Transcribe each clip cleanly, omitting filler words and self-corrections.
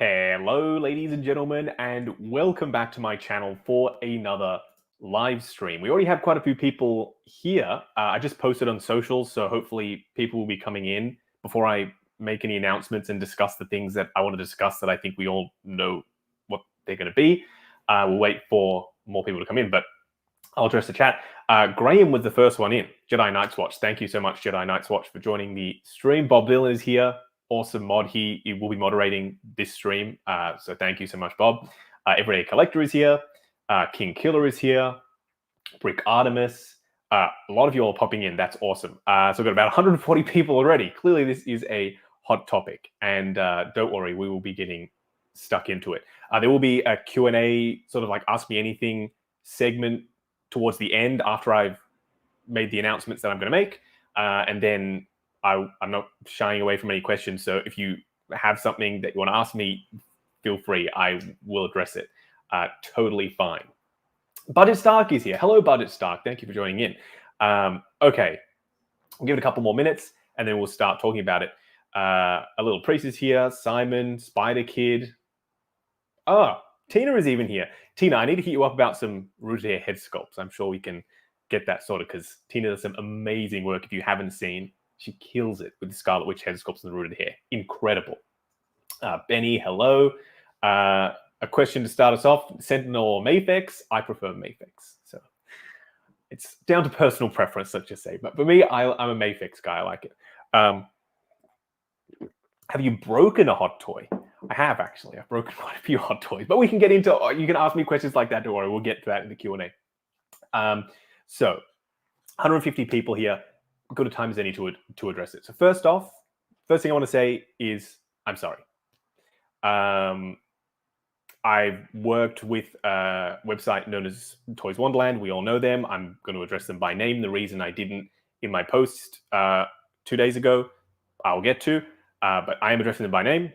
Hello, ladies and gentlemen, and welcome back to my channel for another live stream. We already have quite a few people here. I just posted on socials, so hopefully people will be coming in before I make any announcements and discuss the things that I want to discuss that I think we all know what they're going to be. We'll wait for more people to come in, but I'll address the chat. Graham was the first one in. Jedi Knights Watch. Thank you so much, Jedi Knights Watch, for joining the stream. Bob Dylan is here. Awesome mod. He will be moderating this stream. So thank you so much, Bob. Everyday Collector is here. King Killer is here. Brick Artemis. A lot of you all popping in. That's awesome. So we've got about 140 people already. Clearly, this is a hot topic. And don't worry, we will be getting stuck into it. There will be a Q&A, sort of like Ask Me Anything segment towards the end after I've made the announcements that I'm going to make. And then I'm not shying away from any questions. So if you have something that you want to ask me, feel free. I will address it. Totally fine. Budget Stark is here. Hello, Budget Stark. Thank you for joining in. Okay. We'll give it a couple more minutes and then we'll start talking about it. A Little Priest is here. Simon, Spider Kid. Tina is even here. Tina, I need to hit you up about some rooted hair head sculpts. I'm sure we can get that sorted because Tina does some amazing work. If you haven't seen, she kills it with the Scarlet Witch head sculpts and the rooted hair. Incredible. Benny, hello. A question to start us off. Sentinel or Mafex? I prefer Mafex. So it's down to personal preference, let's just say. But for me, I'm a Mafex guy. I like it. Have you broken a hot toy? I have, actually. I've broken quite a few hot toys. But we can get into... You can ask me questions like that. Don't worry. We'll get to that in the Q&A. So 150 people here. Good a time as any to address it. So first thing I want to say is I'm sorry. I've worked with a website known as Toys Wonderland. We all know them. I'm going to address them by name. The reason I didn't in my post 2 days ago, I'll get to. But I am addressing them by name.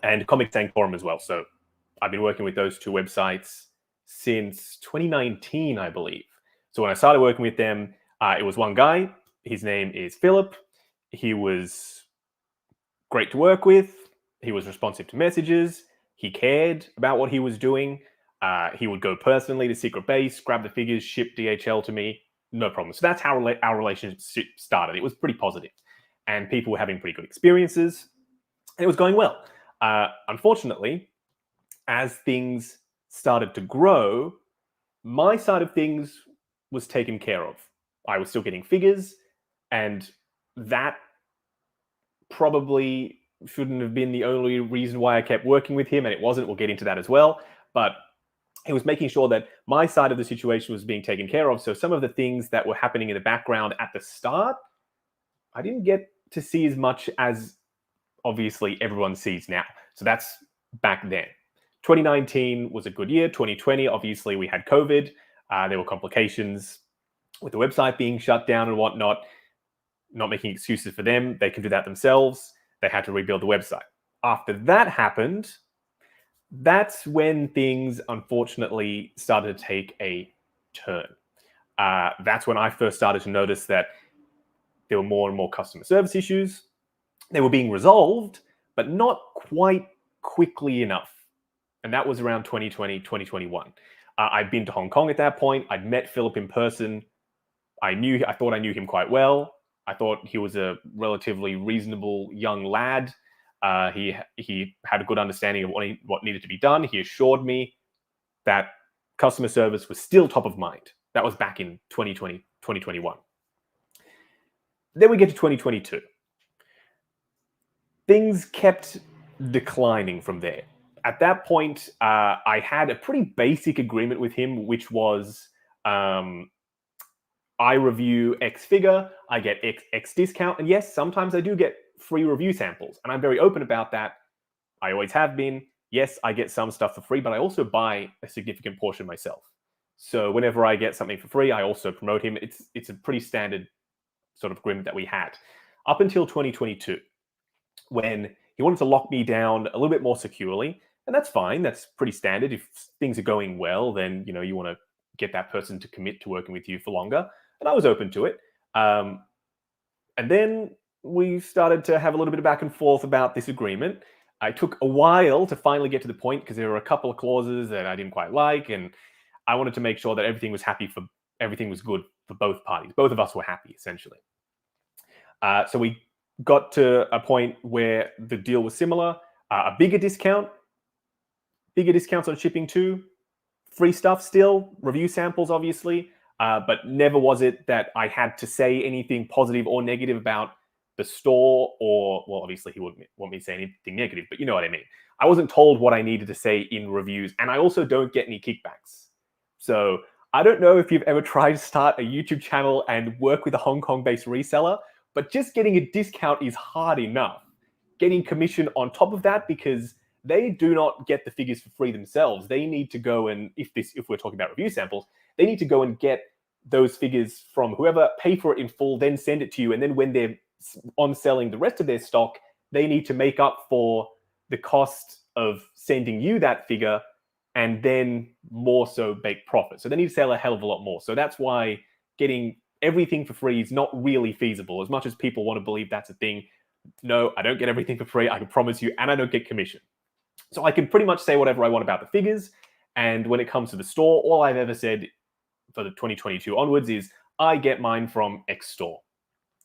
And Comic Sanctorum as well. So I've been working with those two websites since 2019, I believe. So when I started working with them, it was one guy. His name is Philip. He was great to work with. He was responsive to messages. He cared about what he was doing. He would go personally to Secret Base, grab the figures, ship DHL to me. No problem. So that's how our relationship started. It was pretty positive. And people were having pretty good experiences. And it was going well. Unfortunately, as things started to grow, my side of things was taken care of. I was still getting figures, and that probably shouldn't have been the only reason why I kept working with him, and it wasn't. We'll get into that as well. But he was making sure that my side of the situation was being taken care of. So some of the things that were happening in the background at the start, I didn't get to see as much as obviously everyone sees now. So that's back then. 2019 was a good year. 2020, obviously, we had COVID. There were complications with the website being shut down and whatnot. Not making excuses for them. They can do that themselves. They had to rebuild the website. After that happened, that's when things, unfortunately, started to take a turn. That's when I first started to notice that there were more and more customer service issues. They were being resolved, but not quite quickly enough. And that was around 2020, 2021. I'd been to Hong Kong at that point. I'd met Philip in person. I thought I knew him quite well. I thought he was a relatively reasonable young lad. He had a good understanding of what needed to be done. He assured me that customer service was still top of mind. That was back in 2020, 2021. Then we get to 2022. Things kept declining from there. At that point, I had a pretty basic agreement with him, which was I review X figure, I get X discount. And yes, sometimes I do get free review samples. And I'm very open about that. I always have been. Yes, I get some stuff for free, but I also buy a significant portion myself. So whenever I get something for free, I also promote him. It's a pretty standard sort of agreement that we had up until 2022, when he wanted to lock me down a little bit more securely. And that's fine. That's pretty standard. If things are going well, then you want to get that person to commit to working with you for longer. And I was open to it. And then we started to have a little bit of back and forth about this agreement. I took a while to finally get to the point because there were a couple of clauses that I didn't quite like, and I wanted to make sure that everything was good for both parties. Both of us were happy, essentially. So we got to a point where the deal was similar, a bigger discounts on shipping too, free stuff still, review samples obviously, but never was it that I had to say anything positive or negative about the store, or, well, obviously he wouldn't want me to say anything negative, but you know what I mean. I wasn't told what I needed to say in reviews, and I also don't get any kickbacks. So I don't know if you've ever tried to start a YouTube channel and work with a Hong Kong-based reseller, but just getting a discount is hard enough. Getting commission on top of that, because they do not get the figures for free themselves. They need to go and, if we're talking about review samples, they need to go and get those figures from whoever, pay for it in full, then send it to you. And then when they're on selling the rest of their stock, they need to make up for the cost of sending you that figure and then more so make profit. So they need to sell a hell of a lot more. So that's why getting everything for free is not really feasible. As much as people want to believe that's a thing, no, I don't get everything for free, I can promise you, and I don't get commission. So I can pretty much say whatever I want about the figures. And when it comes to the store, all I've ever said for the 2022 onwards is I get mine from X store.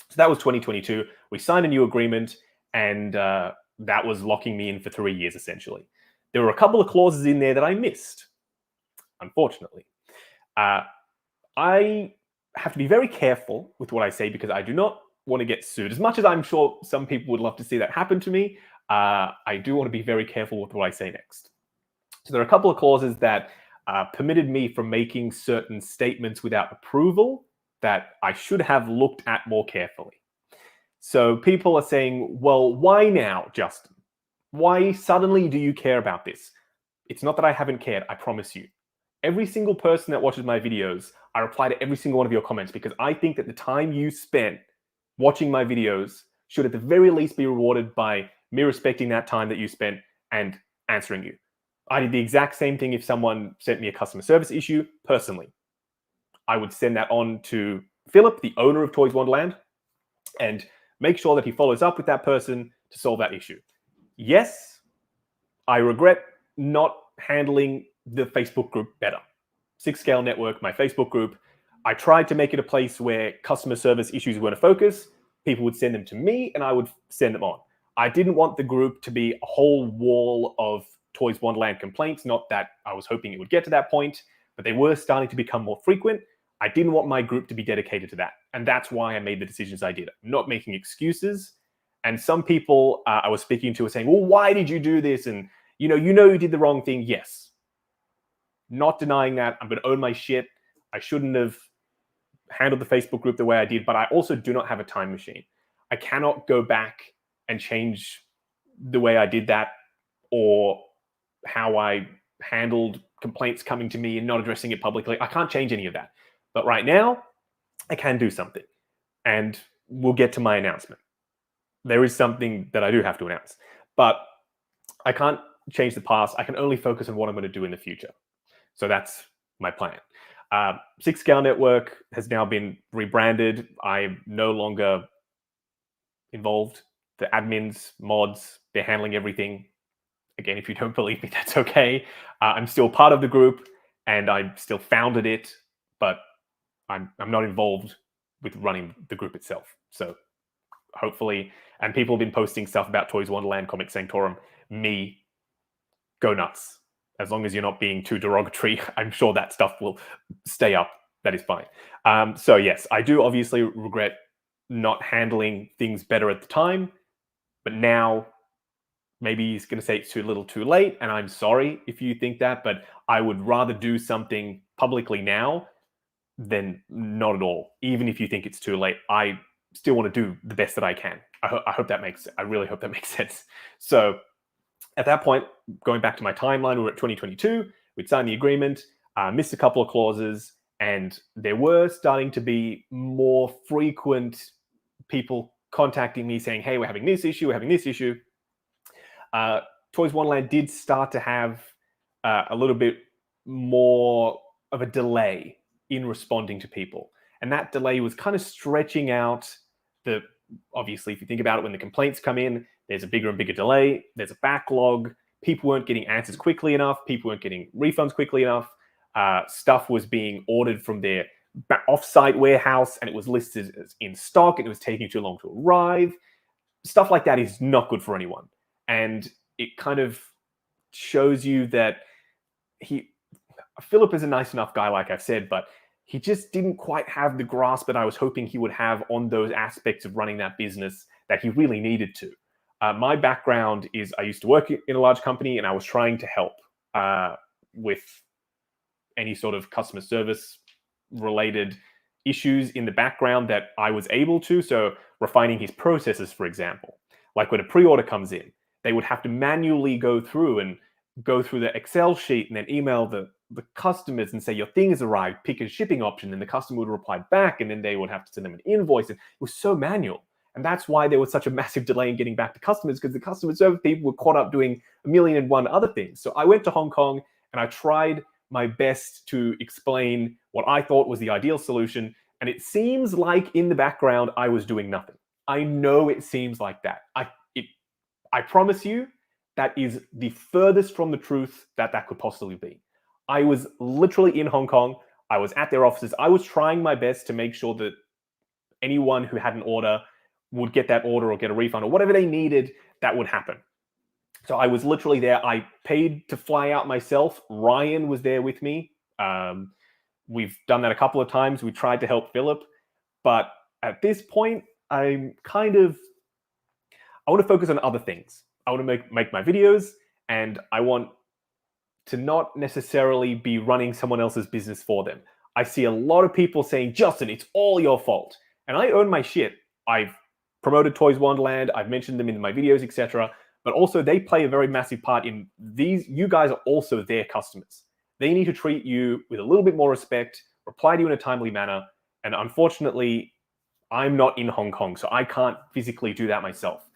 So that was 2022. We signed a new agreement, and that was locking me in for 3 years, essentially. There were a couple of clauses in there that I missed, unfortunately. I have to be very careful with what I say because I do not want to get sued. As much as I'm sure some people would love to see that happen to me, I do want to be very careful with what I say next. So there are a couple of clauses that permitted me from making certain statements without approval that I should have looked at more carefully. So people are saying, well, why now, Justin? Why suddenly do you care about this? It's not that I haven't cared, I promise you. Every single person that watches my videos, I reply to every single one of your comments because I think that the time you spent watching my videos should at the very least be rewarded by me respecting that time that you spent and answering you. I did the exact same thing if someone sent me a customer service issue personally. I would send that on to Philip, the owner of Toys Wonderland, and make sure that he follows up with that person to solve that issue. Yes, I regret not handling the Facebook group better. 6 Scale Network, my Facebook group, I tried to make it a place where customer service issues weren't a focus. People would send them to me and I would send them on. I didn't want the group to be a whole wall of Toys Wonderland complaints. Not that I was hoping it would get to that point, but they were starting to become more frequent. I didn't want my group to be dedicated to that. And that's why I made the decisions I did. I'm not making excuses. And some people I was speaking to were saying, well, why did you do this? And you did the wrong thing. Yes. Not denying that. I'm going to own my shit. I shouldn't have handled the Facebook group the way I did, but I also do not have a time machine. I cannot go back and change the way I did that or how I handled complaints coming to me and not addressing it publicly. I can't change any of that. But right now, I can do something. And we'll get to my announcement. There is something that I do have to announce. But I can't change the past. I can only focus on what I'm going to do in the future. So that's my plan. 6 Scale Network has now been rebranded. I'm no longer involved. The admins, mods, they're handling everything. Again, if you don't believe me, that's okay. I'm still part of the group and I still founded it, but I'm not involved with running the group itself. So hopefully, and people have been posting stuff about Toys Wonderland, Comic Sanctorum. Me, go nuts. As long as you're not being too derogatory, I'm sure that stuff will stay up. That is fine. So yes, I do obviously regret not handling things better at the time, but now maybe he's going to say it's too little too late, and I'm sorry if you think that, but I would rather do something publicly now than not at all. Even if you think it's too late, I still want to do the best that I can. I really hope that makes sense. So at that point, going back to my timeline, we were at 2022, we'd signed the agreement, missed a couple of clauses, and there were starting to be more frequent people contacting me saying, hey, we're having this issue, we're having this issue. Toys Wonderland did start to have a little bit more of a delay in responding to people. And that delay was kind of stretching out obviously, if you think about it, when the complaints come in, there's a bigger and bigger delay. There's a backlog. People weren't getting answers quickly enough. People weren't getting refunds quickly enough. Stuff was being ordered from their off-site warehouse, and it was listed as in stock, and it was taking too long to arrive. Stuff like that is not good for anyone. And it kind of shows you that Philip is a nice enough guy, like I said, but he just didn't quite have the grasp that I was hoping he would have on those aspects of running that business that he really needed to. My background is I used to work in a large company, and I was trying to help with any sort of customer service related issues in the background that I was able to. So refining his processes, for example, like when a pre-order comes in, they would have to manually go through the Excel sheet and then email the customers and say, your thing has arrived, pick a shipping option. And the customer would reply back, and then they would have to send them an invoice. And it was so manual. And that's why there was such a massive delay in getting back to customers, because the customer service people were caught up doing 1,000,001 other things. So I went to Hong Kong and I tried my best to explain what I thought was the ideal solution. And it seems like in the background, I was doing nothing. I know it seems like that. I promise you, that is the furthest from the truth that could possibly be. I was literally in Hong Kong. I was at their offices. I was trying my best to make sure that anyone who had an order would get that order or get a refund or whatever they needed, that would happen. So I was literally there. I paid to fly out myself. Ryan was there with me. We've done that a couple of times. We tried to help Philip. But at this point, I want to focus on other things. I want to make my videos, and I want to not necessarily be running someone else's business for them. I see a lot of people saying, Justin, it's all your fault. And I own my shit. I've promoted Toys Wonderland. I've mentioned them in my videos, etc. But also they play a very massive part in these. You guys are also their customers. They need to treat you with a little bit more respect, reply to you in a timely manner. And unfortunately, I'm not in Hong Kong, so I can't physically do that myself.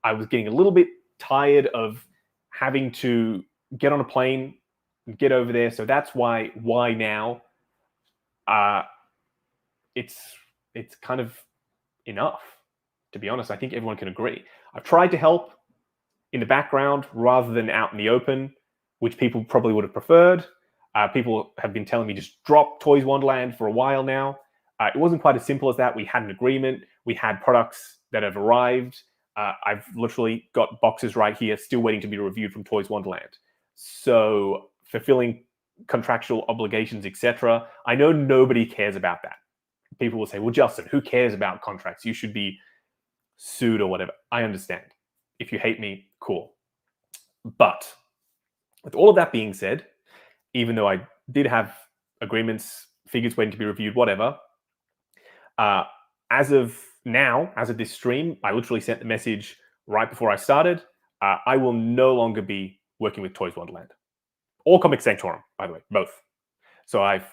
I was getting a little bit tired of having to get on a plane and get over there. So that's why now it's kind of enough, to be honest. I think everyone can agree. I've tried to help in the background rather than out in the open, which people probably would have preferred. People have been telling me just drop Toys Wonderland for a while now. It wasn't quite as simple as that. We had an agreement. We had products that have arrived. I've literally got boxes right here still waiting to be reviewed from Toys Wonderland. So fulfilling contractual obligations, etc. I know nobody cares about that. People will say, well, Justin, who cares about contracts? You should be sued or whatever. I understand. If you hate me, cool. But with all of that being said, even though I did have agreements, figures waiting to be reviewed, whatever, as of now, as of this stream, I literally sent the message right before I started. I will no longer be working with Toys Wonderland or Comic Sanctorum, by the way, both. So I've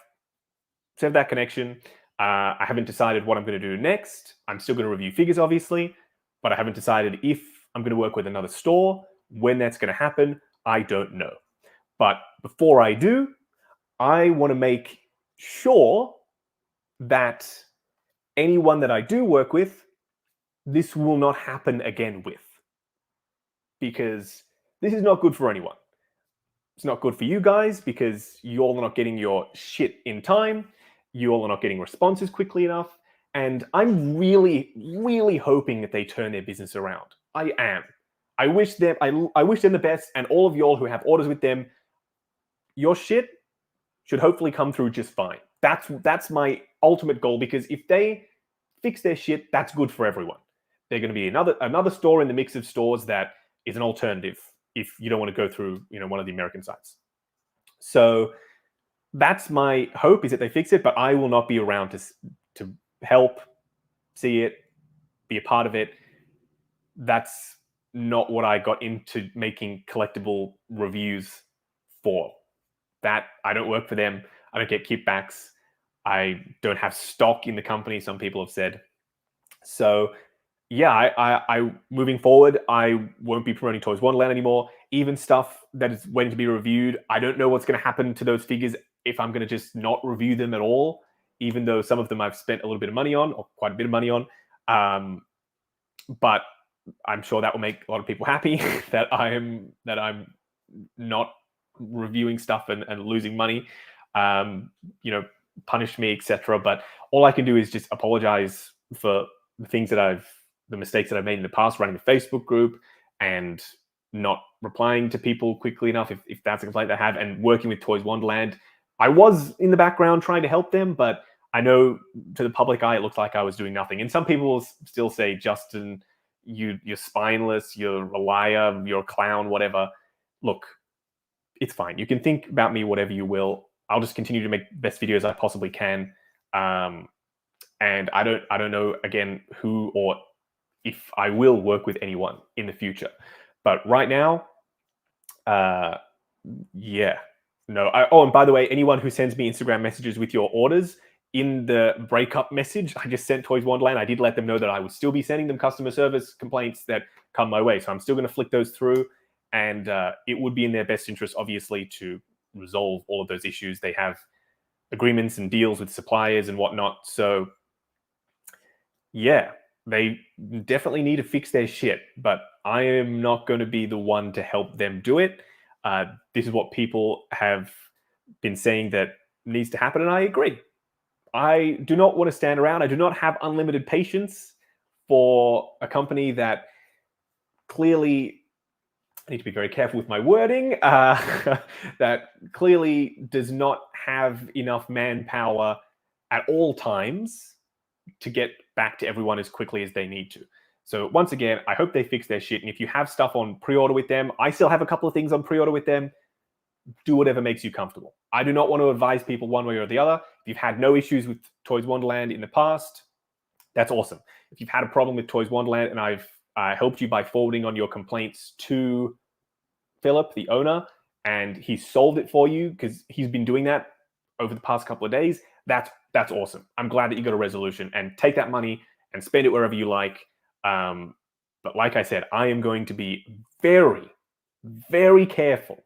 severed that connection. I haven't decided what I'm going to do next. I'm still going to review figures, obviously, but I haven't decided if I'm going to work with another store. When that's going to happen, I don't know. But before I do, I want to make sure that anyone that I do work with, this will not happen again with. Because this is not good for anyone. It's not good for you guys because you all are not getting your shit in time. You all are not getting responses quickly enough. And I'm really, really hoping that they turn their business around. I am. I wish them the best, and all of y'all who have orders with them, your shit should hopefully come through just fine. That's my ultimate goal, because if they fix their shit, that's good for everyone. They're going to be another store in the mix of stores that is an alternative if you don't want to go through, one of the American sites. So that's my hope, is that they fix it, but I will not be around to help, see it, be a part of it. That's not what I got into making collectible reviews for. That I don't work for them. I don't get kickbacks. I don't have stock in the company, some people have said. So yeah, I moving forward, I won't be promoting Toys Wonderland anymore. Even stuff that is waiting to be reviewed, I don't know what's going to happen to those figures if I'm going to just not review them at all, even though some of them I've spent a little bit of money on, or quite a bit of money on. But I'm sure that will make a lot of people happy that I'm not reviewing stuff and losing money. You know, punish me, etc. But all I can do is just apologize for the mistakes that I've made in the past, running the Facebook group and not replying to people quickly enough if that's a complaint they have, and working with Toys Wonderland. I was in the background trying to help them, but I know to the public eye, it looked like I was doing nothing. And some people will still say, Justin, you're spineless, you're a liar, you're a clown, whatever. Look, it's fine. You can think about me whatever you will. I'll just continue to make the best videos I possibly can. And I don't know, again, who or if I will work with anyone in the future. But right now, yeah. No. Oh, and by the way, anyone who sends me Instagram messages with your orders, in the breakup message I just sent Toys Wonderland, I did let them know that I would still be sending them customer service complaints that come my way. So I'm still going to flick those through, and it would be in their best interest, obviously, to resolve all of those issues. They have agreements and deals with suppliers and whatnot. So yeah, they definitely need to fix their shit, but I am not going to be the one to help them do it. This is what people have been saying that needs to happen, and I agree. I do not want to stand around. I do not have unlimited patience for a company that clearly, I need to be very careful with my wording, that clearly does not have enough manpower at all times to get back to everyone as quickly as they need to. So once again, I hope they fix their shit. And if you have stuff on pre-order with them, I still have a couple of things on pre-order with them. Do whatever makes you comfortable. I do not want to advise people one way or the other. If you've had no issues with Toys Wonderland in the past, that's awesome. If you've had a problem with Toys Wonderland and I've helped you by forwarding on your complaints to Philip, the owner, and he solved it for you because he's been doing that over the past couple of days, that's awesome. I'm glad that you got a resolution, and take that money and spend it wherever you like. But like I said, I am going to be very, very careful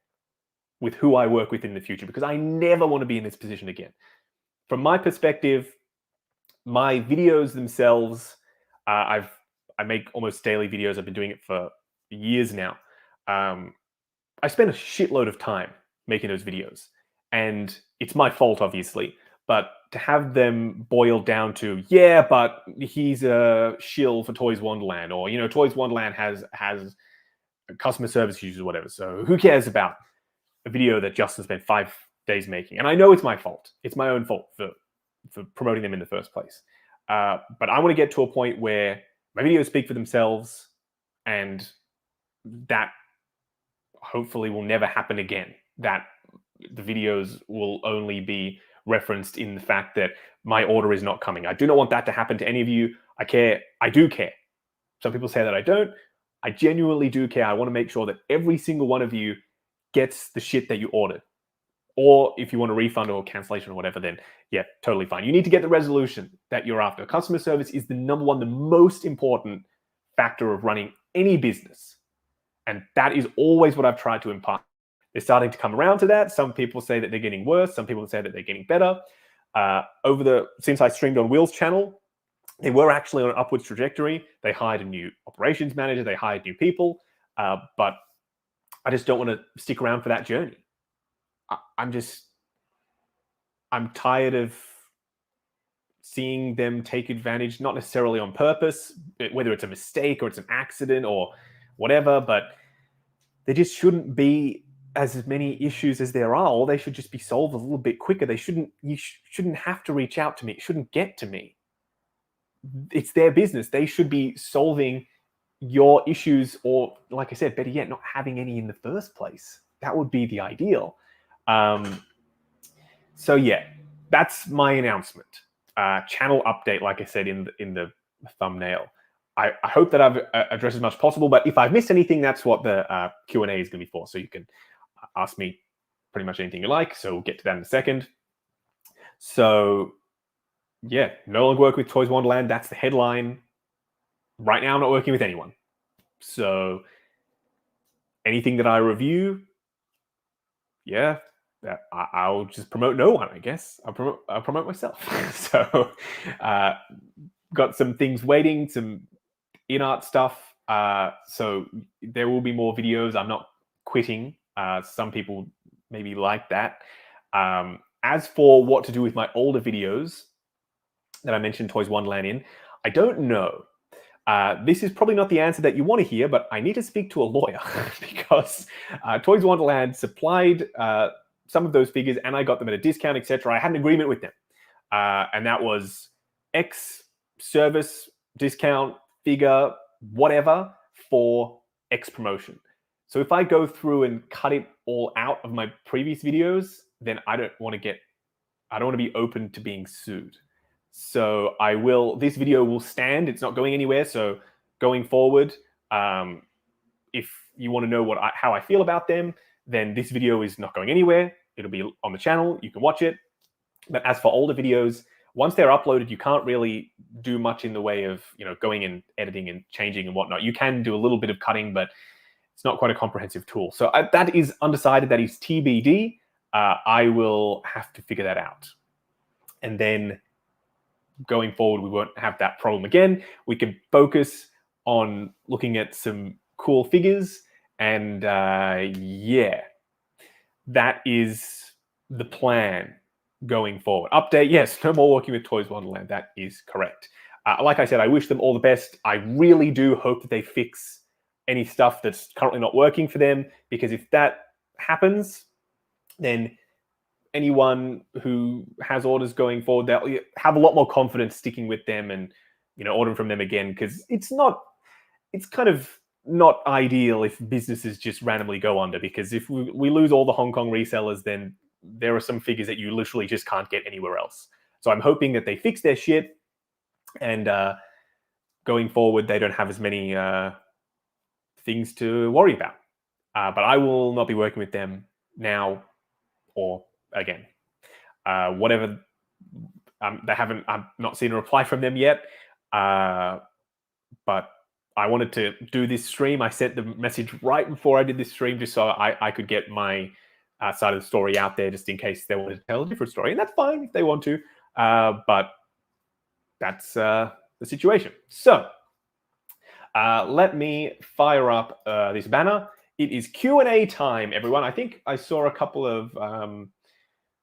with who I work with in the future, because I never want to be in this position again. From my perspective, my videos themselves, I make almost daily videos. I've been doing it for years now. I spend a shitload of time making those videos, and it's my fault, obviously. But to have them boiled down to, yeah, but he's a shill for Toys Wonderland, or Toys Wonderland has customer service issues or whatever. So who cares about a video that Justin spent 5 days making? And I know it's my fault. It's my own fault for promoting them in the first place. But I want to get to a point where my videos speak for themselves, and that hopefully will never happen again. That the videos will only be referenced in the fact that my order is not coming. I do not want that to happen to any of you. I care. I do care. Some people say that I don't. I genuinely do care. I want to make sure that every single one of you gets the shit that you ordered. Or if you want a refund or cancellation or whatever, then yeah, totally fine. You need to get the resolution that you're after. Customer service is the number one, the most important factor of running any business. And that is always what I've tried to impart. They're starting to come around to that. Some people say that they're getting worse. Some people say that they're getting better. Since I streamed on Will's channel, they were actually on an upwards trajectory. They hired a new operations manager. They hired new people. But I just don't want to stick around for that journey. I'm tired of seeing them take advantage, not necessarily on purpose, whether it's a mistake or it's an accident or whatever, but there just shouldn't be as many issues as there are, or they should just be solved a little bit quicker. You shouldn't have to reach out to me. It shouldn't get to me. It's their business. They should be solving your issues, or like I said, better yet, not having any in the first place. That would be the ideal. So yeah, that's my announcement. Channel update, like I said in the thumbnail. I hope that I've addressed as much as possible, but if I've missed anything, that's what the Q&A is going to be for. So you can ask me pretty much anything you like. So we'll get to that in a second. So yeah, no longer work with Toys Wonderland. That's the headline. Right now, I'm not working with anyone. So anything that I review, yeah, I'll just promote no one, I guess. I'll promote myself. So got some things waiting, some in-art stuff. So there will be more videos. I'm not quitting. Some people maybe like that. As for what to do with my older videos that I mentioned Toys Wonderland in, I don't know. This is probably not the answer that you want to hear, but I need to speak to a lawyer because Toys Wonderland supplied some of those figures and I got them at a discount, etc. I had an agreement with them. And that was X service, discount, figure, whatever, for X promotion. So if I go through and cut it all out of my previous videos, then I don't want to be open to being sued. So this video will stand. It's not going anywhere. So going forward, if you want to know how I feel about them, then this video is not going anywhere. It'll be on the channel. You can watch it. But as for older videos, once they're uploaded, you can't really do much in the way of, going and editing and changing and whatnot. You can do a little bit of cutting, but it's not quite a comprehensive tool. So that is undecided. That is TBD. I will have to figure that out. And then going forward, we won't have that problem again. We can focus on looking at some cool figures. And yeah, that is the plan going forward. Update, yes, no more working with Toys Wonderland. That is correct. Like I said, I wish them all the best. I really do hope that they fix any stuff that's currently not working for them, because if that happens, then anyone who has orders going forward, they'll have a lot more confidence sticking with them and ordering from them again, because it's kind of not ideal if businesses just randomly go under, because if we lose all the Hong Kong resellers, then there are some figures that you literally just can't get anywhere else. So I'm hoping that they fix their shit and going forward they don't have as many things to worry about. But I will not be working with them now or again. Whatever, I've not seen a reply from them yet. But I wanted to do this stream. I sent the message right before I did this stream, just so I could get my side of the story out there, just in case they wanted to tell a different story. And that's fine if they want to. But that's the situation. So let me fire up this banner. It is Q&A time, everyone. I think I saw a couple of...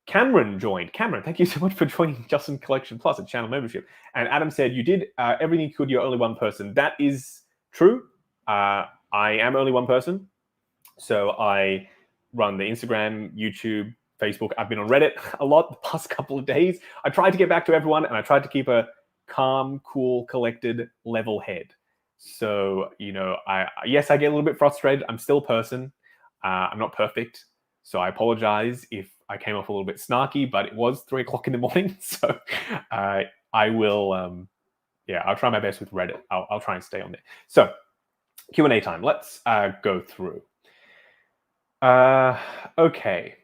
Cameron joined. Cameron, thank you so much for joining Justin Collection Plus, a channel membership. And Adam said, you did everything you could, you're only one person. That is true. I am only one person. So I run the Instagram, YouTube, Facebook. I've been on Reddit a lot the past couple of days. I tried to get back to everyone, and I tried to keep a calm, cool, collected, level head. So, yes, I get a little bit frustrated. I'm still a person. I'm not perfect. So I apologize if I came off a little bit snarky, but it was 3 o'clock in the morning. So I will, I'll try my best with Reddit. I'll try and stay on there. So Q&A time. Let's go through. Okay.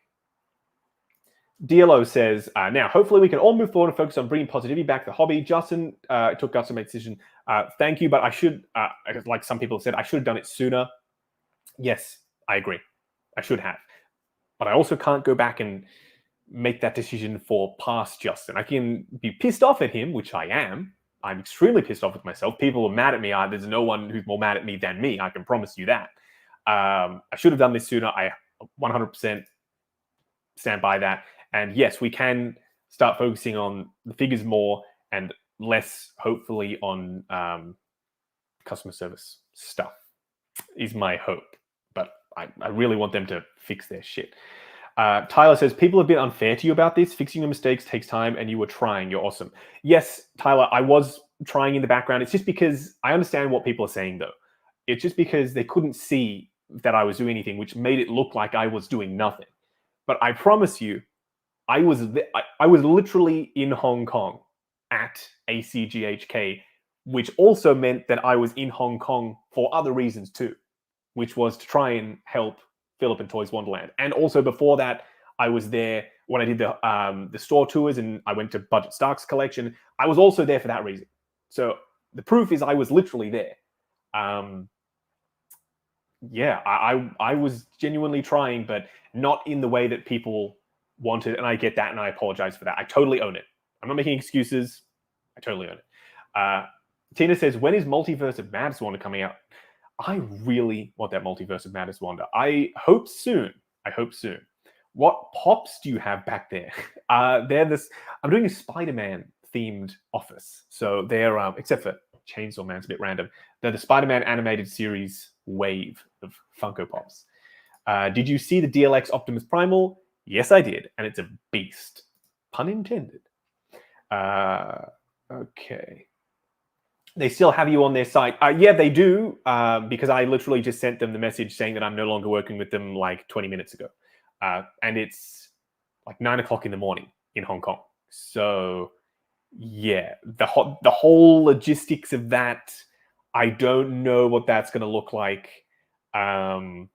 DLO says, now, hopefully we can all move forward and focus on bringing positivity back to the hobby. Justin took guts to make a decision. Thank you, but I should, like some people have said, I should have done it sooner. Yes, I agree. I should have. But I also can't go back and make that decision for past Justin. I can be pissed off at him, which I am. I'm extremely pissed off with myself. People are mad at me. There's no one who's more mad at me than me. I can promise you that. I should have done this sooner. I 100% stand by that. And yes, we can start focusing on the figures more and less, hopefully, on customer service stuff, is my hope. But I really want them to fix their shit. Tyler says, people have been unfair to you about this. Fixing your mistakes takes time, and you were trying. You're awesome. Yes, Tyler, I was trying in the background. It's just because I understand what people are saying, though. It's just because they couldn't see that I was doing anything, which made it look like I was doing nothing. But I promise you, I was literally in Hong Kong at ACGHK, which also meant that I was in Hong Kong for other reasons too, which was to try and help Philip and Toys Wonderland. And also before that, I was there when I did the store tours and I went to Budget Stark's collection. I was also there for that reason. So the proof is I was literally there. Yeah, I was genuinely trying, but not in the way that people wanted. And I get that, and I apologize for that. I totally own it. I'm not making excuses. I totally own it. Tina says, when is Multiverse of Mad Swan coming out? I really want that Multiverse of Madness Wanda. I hope soon. What pops do you have back there? They're this. I'm doing a Spider-Man themed office, so they're except for Chainsaw Man's a bit random. They're the Spider-Man animated series wave of Funko Pops. Did you see the DLX Optimus Primal? Yes, I did, and it's a beast. Pun intended. Okay. They still have you on their site. Yeah, they do, because I literally just sent them the message saying that I'm no longer working with them like 20 minutes ago. And it's like 9 o'clock in the morning in Hong Kong. So, yeah, the whole logistics of that, I don't know what that's going to look like. TBD.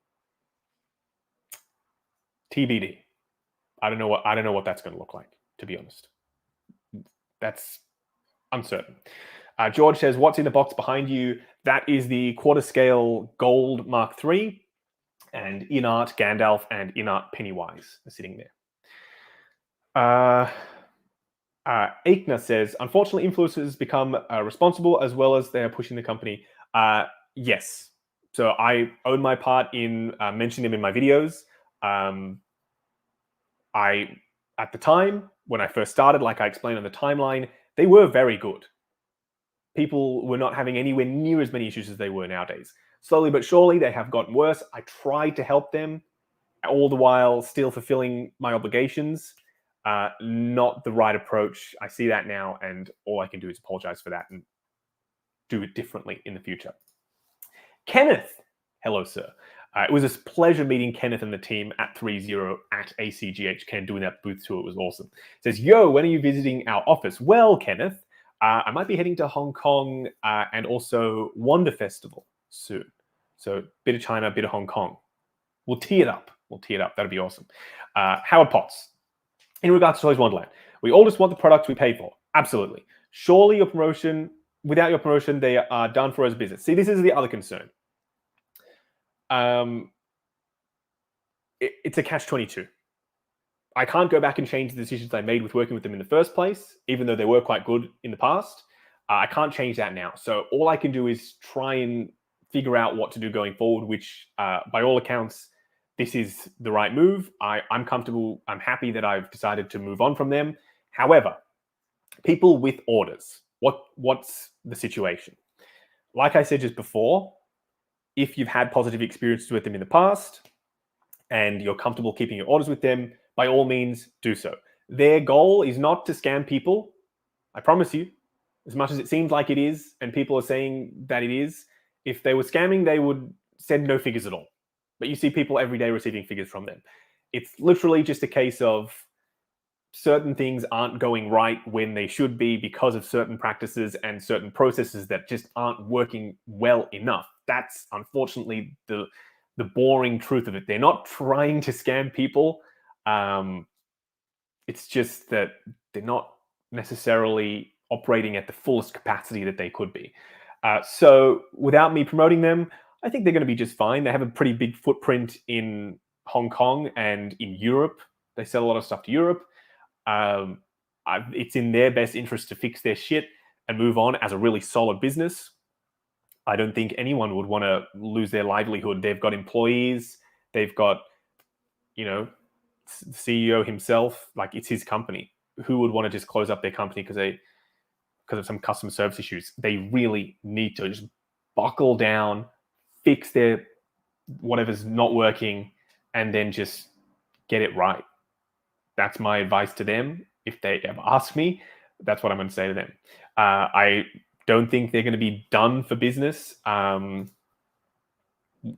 I don't know what that's going to look like, to be honest. That's uncertain. George says, what's in the box behind you? That is the quarter scale gold Mark III, and in-art Gandalf and in-art Pennywise are sitting there. Aikna says, unfortunately, influencers become responsible as well as they're pushing the company. Yes. So I own my part in mentioning them in my videos. At the time, when I first started, like I explained on the timeline, they were very good. People were not having anywhere near as many issues as they were nowadays. Slowly but surely, they have gotten worse. I tried to help them, all the while still fulfilling my obligations. Not the right approach. I see that now, and all I can do is apologize for that and do it differently in the future. Kenneth, hello, sir. It was a pleasure meeting Kenneth and the team at 30 at ACGH Ken doing that booth tour. It was awesome. Says, yo, when are you visiting our office? Well, Kenneth, I might be heading to Hong Kong and also Wonder Festival soon. So bit of China, bit of Hong Kong. We'll tee it up. That'd be awesome. Howard Potts. In regards to Toys Wonderland, we all just want the products we pay for. Absolutely. Surely without your promotion, they are done for as business. See, this is the other concern. It's a catch-22. I can't go back and change the decisions I made with working with them in the first place, even though they were quite good in the past. I can't change that now. So all I can do is try and figure out what to do going forward, which by all accounts, this is the right move. I'm comfortable. I'm happy that I've decided to move on from them. However, people with orders, what's the situation? Like I said just before, if you've had positive experiences with them in the past and you're comfortable keeping your orders with them, by all means, do so. Their goal is not to scam people. I promise you, as much as it seems like it is, and people are saying that it is, if they were scamming, they would send no figures at all. But you see people every day receiving figures from them. It's literally just a case of certain things aren't going right when they should be because of certain practices and certain processes that just aren't working well enough. That's unfortunately the boring truth of it. They're not trying to scam people. It's just that they're not necessarily operating at the fullest capacity that they could be. So without me promoting them, I think they're going to be just fine. They have a pretty big footprint in Hong Kong and in Europe. They sell a lot of stuff to Europe. It's in their best interest to fix their shit and move on as a really solid business. I don't think anyone would want to lose their livelihood. They've got employees. They've got, the CEO himself. Like, it's his company. Who would want to just close up their company because of some customer service issues? They really need to just buckle down, fix their whatever's not working, and then just get it right. That's my advice to them. If they ever ask me, that's what I'm going to say to them. I don't think they're going to be done for business.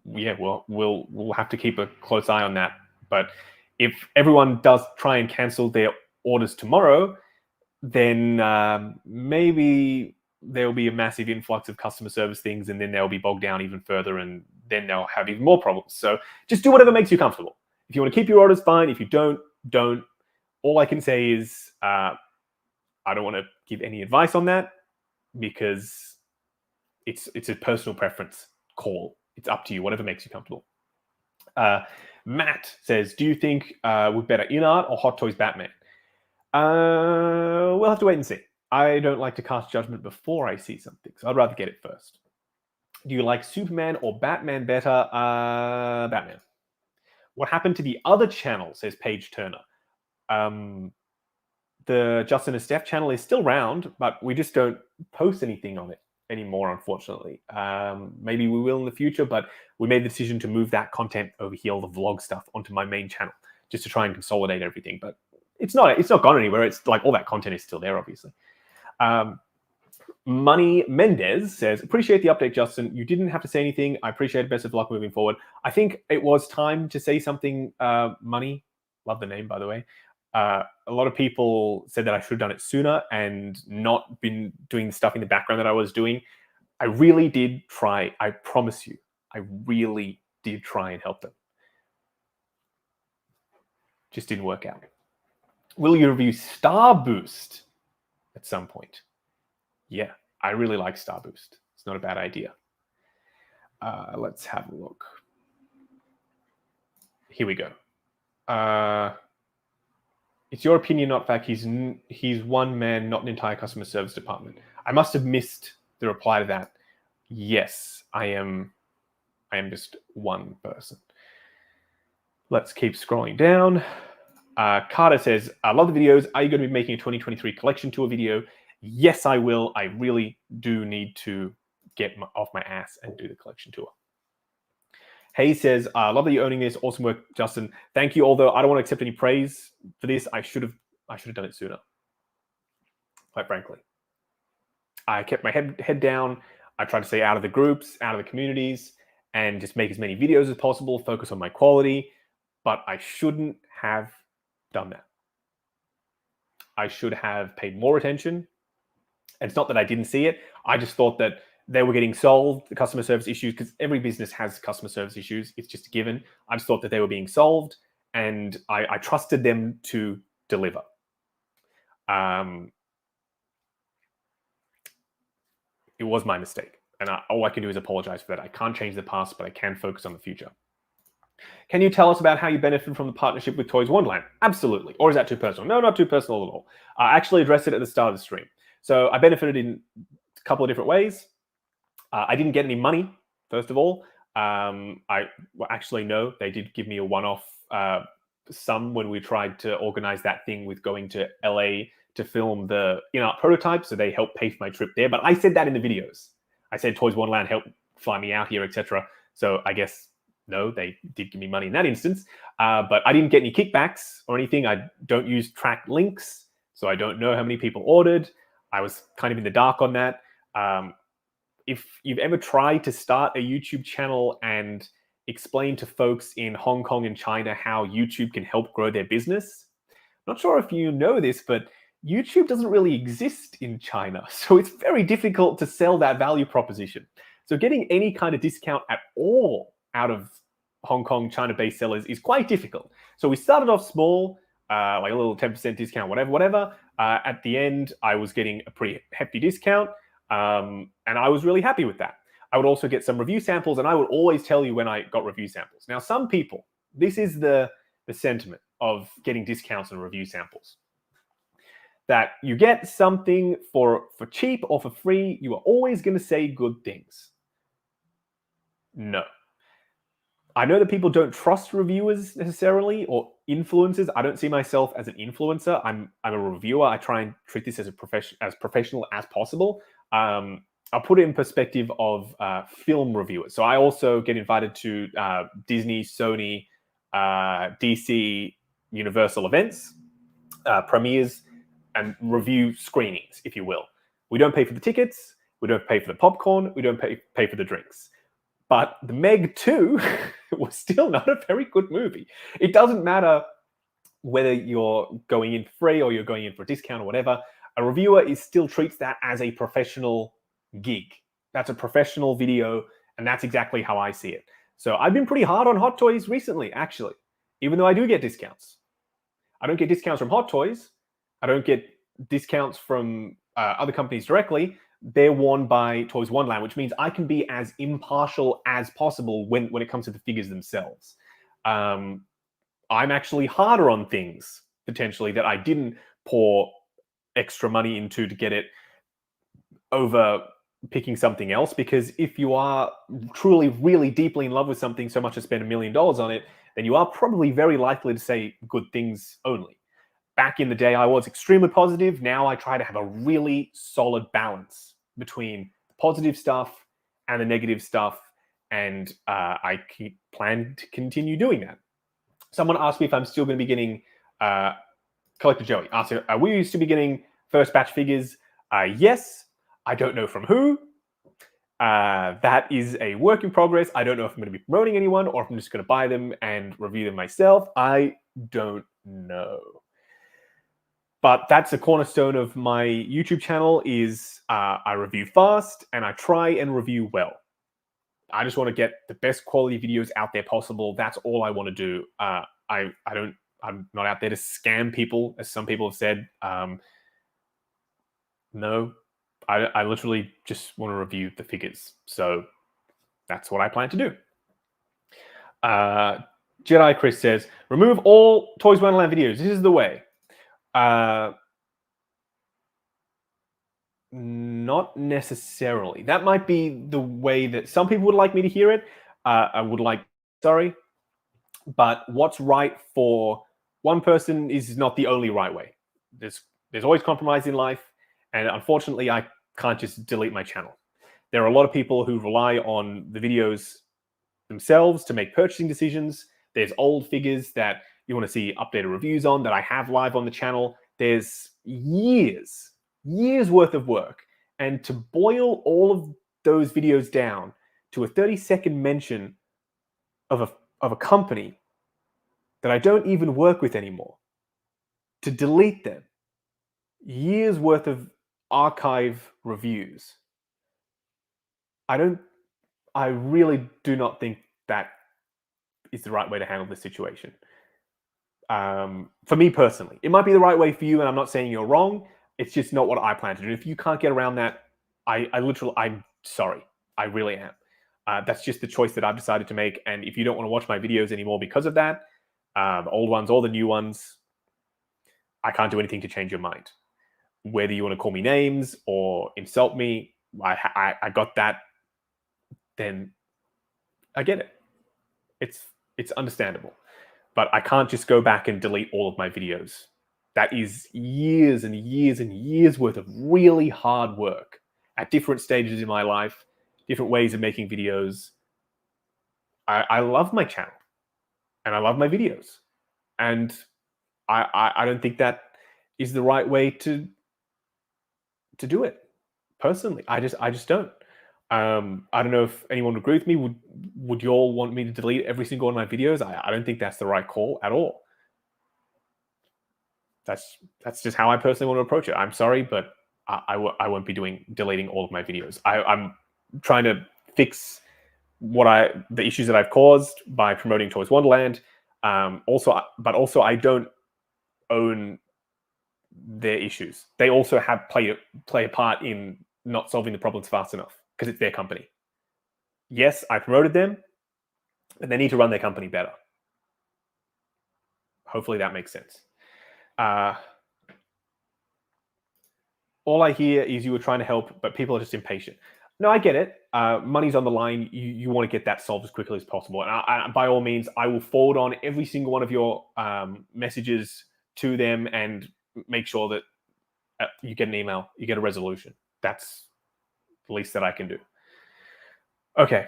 We'll have to keep a close eye on that. But if everyone does try and cancel their orders tomorrow, then maybe there'll be a massive influx of customer service things, and then they'll be bogged down even further, and then they'll have even more problems. So just do whatever makes you comfortable. If you want to keep your orders, fine. If you don't. All I can say is I don't want to give any advice on that because it's a personal preference call. It's up to you, whatever makes you comfortable. Matt says, do you think we're better in-art or Hot Toys Batman? We'll have to wait and see. I don't like to cast judgment before I see something, so I'd rather get it first. Do you like Superman or Batman better? Batman. What happened to the other channel, says Paige Turner. The Justin and Steph channel is still around, but we just don't post anything on it anymore, unfortunately. Maybe we will in the future, but we made the decision to move that content over here, all the vlog stuff, onto my main channel, just to try and consolidate everything. But it's not gone anywhere. It's like all that content is still there, obviously. Money Mendez says, appreciate the update, Justin. You didn't have to say anything. I appreciate it. Best of luck moving forward. I think it was time to say something. Money, love the name, by the way. A lot of people said that I should have done it sooner and not been doing the stuff in the background that I was doing. I really did try. I promise you, I really did try and help them. Just didn't work out. Will you review Star Boost at some point? Yeah, I really like Star Boost. It's not a bad idea. Let's have a look. Here we go. It's your opinion, not fact. He's one man, not an entire customer service department. I must have missed the reply to that. Yes, I am just one person. Let's keep scrolling down. Carter says, I love the videos. Are you going to be making a 2023 collection tour video? Yes, I will. I really do need to get off my ass and do the collection tour. Hayes says, I love that you're owning this. Awesome work, Justin. Thank you. Although I don't want to accept any praise for this, I should have done it sooner. Quite frankly. I kept my head down. I tried to stay out of the groups, out of the communities, and just make as many videos as possible, focus on my quality. But I shouldn't have done that. I should have paid more attention. And it's not that I didn't see it. I just thought that they were getting solved, the customer service issues, because every business has customer service issues. It's just a given. I just thought that they were being solved, and I trusted them to deliver. It was my mistake. And all I can do is apologize for that. I can't change the past, but I can focus on the future. Can you tell us about how you benefit from the partnership with Toys Wonderland? Absolutely. Or is that too personal? No, not too personal at all. I actually addressed it at the start of the stream. So I benefited in a couple of different ways. I didn't get any money, first of all. Actually, no, they did give me a one-off sum when we tried to organize that thing with going to LA to film the in-art prototype. So they helped pay for my trip there. But I said that in the videos. I said Toys Wonderland helped fly me out here, etc. So I guess, no, they did give me money in that instance. But I didn't get any kickbacks or anything. I don't use tracked links, so I don't know how many people ordered. I was kind of in the dark on that. If you've ever tried to start a YouTube channel and explain to folks in Hong Kong and China how YouTube can help grow their business, I'm not sure if you know this, but YouTube doesn't really exist in China. So it's very difficult to sell that value proposition. So getting any kind of discount at all out of Hong Kong, China-based sellers is quite difficult. So we started off small, like a little 10% discount, whatever. At the end, I was getting a pretty hefty discount, and I was really happy with that. I would also get some review samples, and I would always tell you when I got review samples. Now, some people, this is the sentiment of getting discounts and review samples, that you get something for cheap or for free, you are always going to say good things. No. I know that people don't trust reviewers necessarily or influencers. I don't see myself as an influencer. I'm a reviewer. I try and treat this as professional as possible. I'll put it in perspective of film reviewers. So I also get invited to Disney, Sony, DC, Universal events, premieres, and review screenings, if you will. We don't pay for the tickets. We don't pay for the popcorn. We don't pay for the drinks. But the Meg 2 was still not a very good movie. It doesn't matter whether you're going in free or you're going in for a discount or whatever. A reviewer still treats that as a professional gig. That's a professional video, and that's exactly how I see it. So I've been pretty hard on Hot Toys recently, actually, even though I do get discounts. I don't get discounts from Hot Toys. I don't get discounts from other companies directly. They're worn by Toys Wonderland, which means I can be as impartial as possible when it comes to the figures themselves. I'm actually harder on things, potentially, that I didn't pour extra money into to get it over picking something else, because if you are truly, really deeply in love with something so much to spend $1 million on it, then you are probably very likely to say good things only. Back in the day, I was extremely positive. Now I try to have a really solid balance between the positive stuff and the negative stuff, and I plan to continue doing that. Someone asked me if I'm still going to be getting Collector Joey asked, we used to be getting first batch figures. Yes. I don't know from who. That is a work in progress. I don't know if I'm going to be promoting anyone or if I'm just going to buy them and review them myself. I don't know. But that's a cornerstone of my YouTube channel is I review fast and I try and review well. I just want to get the best quality videos out there possible. That's all I want to do. I'm not out there to scam people, as some people have said. No, I literally just want to review the figures. So that's what I plan to do. Jedi Chris says, remove all Toys Wonderland videos. This is the way. Not necessarily. That might be the way that some people would like me to hear it. I would like, sorry. But what's right for one person is not the only right way. There's always compromise in life. And unfortunately, I can't just delete my channel. There are a lot of people who rely on the videos themselves to make purchasing decisions. There's old figures that you want to see updated reviews on that I have live on the channel. There's years worth of work. And to boil all of those videos down to a 30-second mention of a company that I don't even work with anymore, to delete them, years worth of archive reviews. I really do not think that is the right way to handle this situation. For me personally, it might be the right way for you, and I'm not saying you're wrong. It's just not what I plan to do. If you can't get around that, I'm sorry. I really am. That's just the choice that I've decided to make. And if you don't want to watch my videos anymore because of that, the old ones or the new ones, I can't do anything to change your mind. Whether you want to call me names or insult me, I got that, then I get it. It's understandable. But I can't just go back and delete all of my videos. That is years and years and years worth of really hard work at different stages in my life, different ways of making videos. I love my channel and I love my videos. And I don't think that is the right way to do it. Personally, I just don't. I don't know if anyone would agree with me. Would you all want me to delete every single one of my videos? I don't think that's the right call at all. That's just how I personally want to approach it. I'm sorry, but I won't be deleting all of my videos. I'm trying to fix the issues that I've caused by promoting Toys Wonderland. Also, I don't own their issues. They also have play a part in not solving the problems fast enough because it's their company. Yes, I promoted them, but they need to run their company better. Hopefully that makes sense. All I hear is you were trying to help, but people are just impatient. No, I get it. Money's on the line. You want to get that solved as quickly as possible. And by all means, I will forward on every single one of your messages to them and make sure that you get an email, you get a resolution. That's the least that I can do. Okay.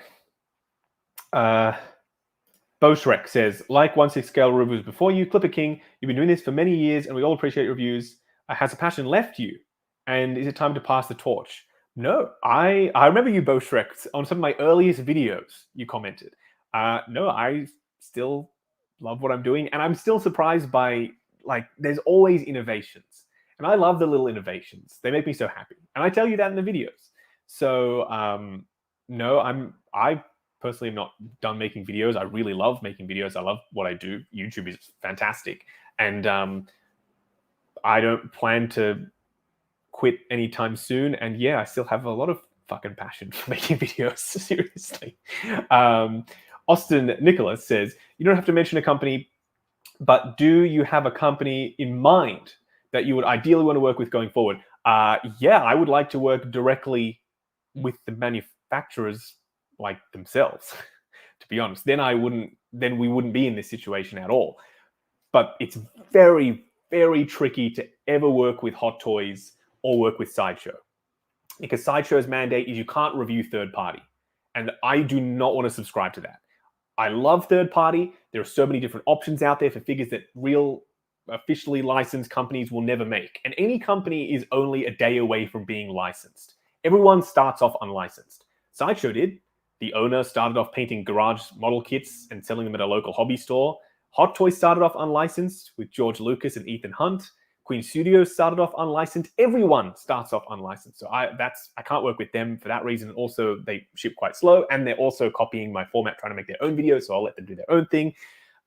Bo Shrek says, like 1/6 scale reviews before you, Clipper King, you've been doing this for many years and we all appreciate your reviews. Has the passion left you? And is it time to pass the torch? No, I remember you, Bo Shrek, on some of my earliest videos, you commented. No, I still love what I'm doing. And I'm still surprised by, there's always innovations. And I love the little innovations. They make me so happy. And I tell you that in the videos. So, no, I personally am not done making videos. I really love making videos. I love what I do. YouTube is fantastic. And I don't plan to quit anytime soon. And yeah, I still have a lot of fucking passion for making videos. Seriously. Austin Nicholas says, you don't have to mention a company, but do you have a company in mind that you would ideally want to work with going forward? Yeah, I would like to work directly with the manufacturers like themselves, to be honest. Then we wouldn't be in this situation at all. But it's very, very tricky to ever work with Hot Toys or work with Sideshow. Because Sideshow's mandate is you can't review third party. And I do not want to subscribe to that. I love third party. There are so many different options out there for figures that real officially licensed companies will never make. And any company is only a day away from being licensed. Everyone starts off unlicensed. Sideshow did. The owner started off painting garage model kits and selling them at a local hobby store. Hot Toys started off unlicensed with George Lucas and Ethan Hunt. Queen Studios started off unlicensed. Everyone starts off unlicensed. So I can't work with them for that reason. Also, they ship quite slow, and they're also copying my format, trying to make their own videos, so I'll let them do their own thing.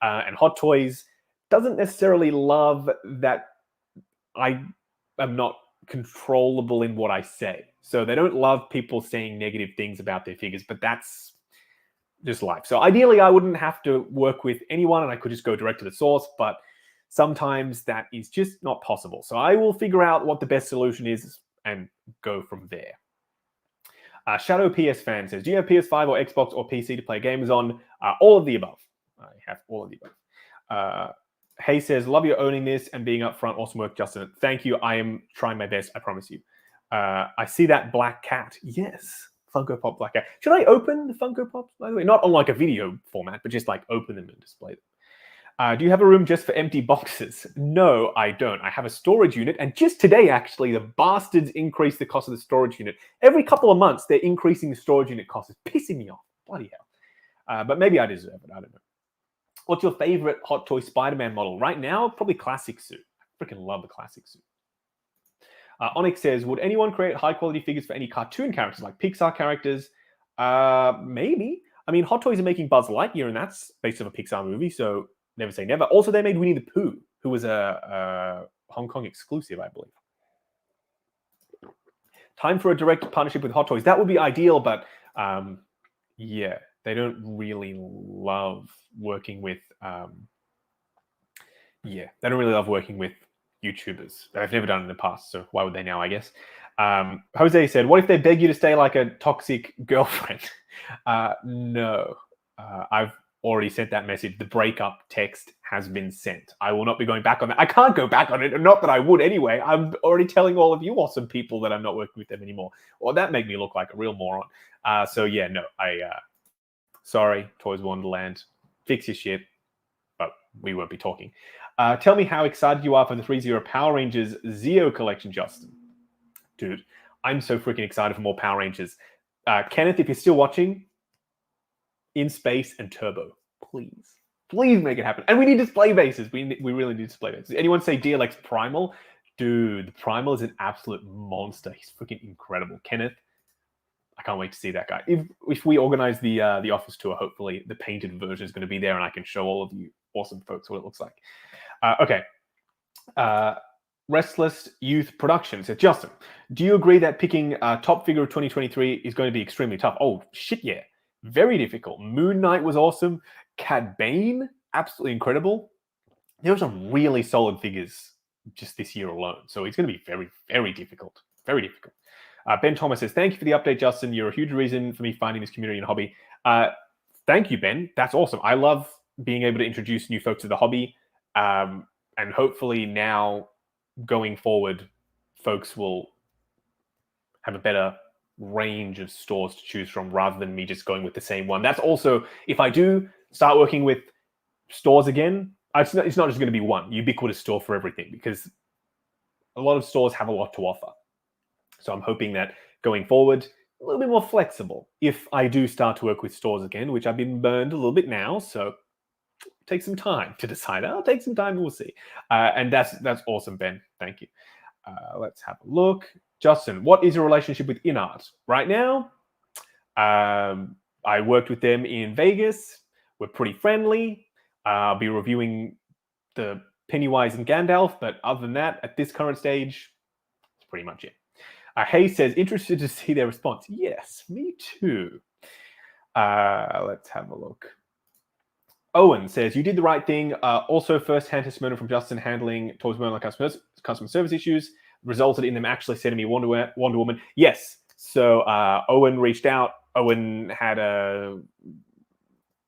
And Hot Toys doesn't necessarily love that I am not controllable in what I say. So they don't love people saying negative things about their figures, but that's just life. So ideally, I wouldn't have to work with anyone, and I could just go direct to the source, but sometimes that is just not possible. So I will figure out what the best solution is and go from there. Shadow PS Fan says, do you have PS5 or Xbox or PC to play games on? All of the above. I have all of the above. Hay says, love you owning this and being upfront. Awesome work, Justin. Thank you. I am trying my best. I promise you. I see that black cat. Yes. Funko Pop black cat. Should I open the Funko Pops, by the way? Not on like a video format, but just like open them and display them. Do you have a room just for empty boxes? No, I don't. I have a storage unit. And just today, actually, the bastards increased the cost of the storage unit. Every couple of months, they're increasing the storage unit cost. It's pissing me off. Bloody hell. But maybe I deserve it. I don't know. What's your favorite Hot Toy Spider-Man model? Right now, probably Classic Suit. I freaking love the Classic Suit. Onyx says, would anyone create high-quality figures for any cartoon characters, like Pixar characters? Maybe. I mean, Hot Toys are making Buzz Lightyear, and that's based off a Pixar movie, so never say never. Also, they made Winnie the Pooh, who was a Hong Kong exclusive, I believe. Time for a direct partnership with Hot Toys. That would be ideal, but yeah, they don't really love working with they don't really love working with YouTubers. They've never done it in the past, so why would they now, I guess? Jose said, what if they beg you to stay like a toxic girlfriend? No. I've already sent that message. The breakup text has been sent. I will not be going back on that. I can't go back on it. Not that I would anyway. I'm already telling all of you awesome people that I'm not working with them anymore. Well, that made me look like a real moron. So yeah, no, sorry, Toys Wonderland. Fix your shit. But we won't be talking. Tell me how excited you are for the 3-0 Power Rangers Zeo collection, Justin. Dude, I'm so freaking excited for more Power Rangers. Kenneth, if you're still watching, In Space and Turbo, please make it happen. And we need display bases. We really need display bases. Anyone say DLX Primal? Dude, the Primal is an absolute monster. He's freaking incredible. Kenneth, I can't wait to see that guy. If we organize the office tour, hopefully the painted version is going to be there, and I can show all of you awesome folks what it looks like. Okay. Restless Youth Production says, Justin, do you agree that picking top figure of 2023 is going to be extremely tough? Oh, shit, yeah. Very difficult. Moon Knight was awesome. Cad Bane, absolutely incredible. There were some really solid figures just this year alone. So it's going to be very, very difficult. Very difficult. Ben Thomas says, thank you for the update, Justin. You're a huge reason for me finding this community and hobby. Thank you, Ben. That's awesome. I love being able to introduce new folks to the hobby. And hopefully now going forward, folks will have a better range of stores to choose from rather than me just going with the same one. That's also, if I do start working with stores again, it's not just going to be one ubiquitous store for everything, because a lot of stores have a lot to offer. So I'm hoping that going forward, a little bit more flexible if I do start to work with stores again, which I've been burned a little bit now. So take some time to decide. I'll take some time. We'll see. And that's awesome, Ben. Thank you. Let's have a look. Justin, what is your relationship with InArt? Right now, I worked with them in Vegas. We're pretty friendly. I'll be reviewing the Pennywise and Gandalf, but other than that, at this current stage, that's pretty much it. Hayes says, interested to see their response. Yes, me too. Let's have a look. Owen says, you did the right thing. Also, first-hand testimonial from Justin handling Toys Wonderland customer service issues resulted in them actually sending me Wonder Woman. Yes, So Owen reached out. Owen had a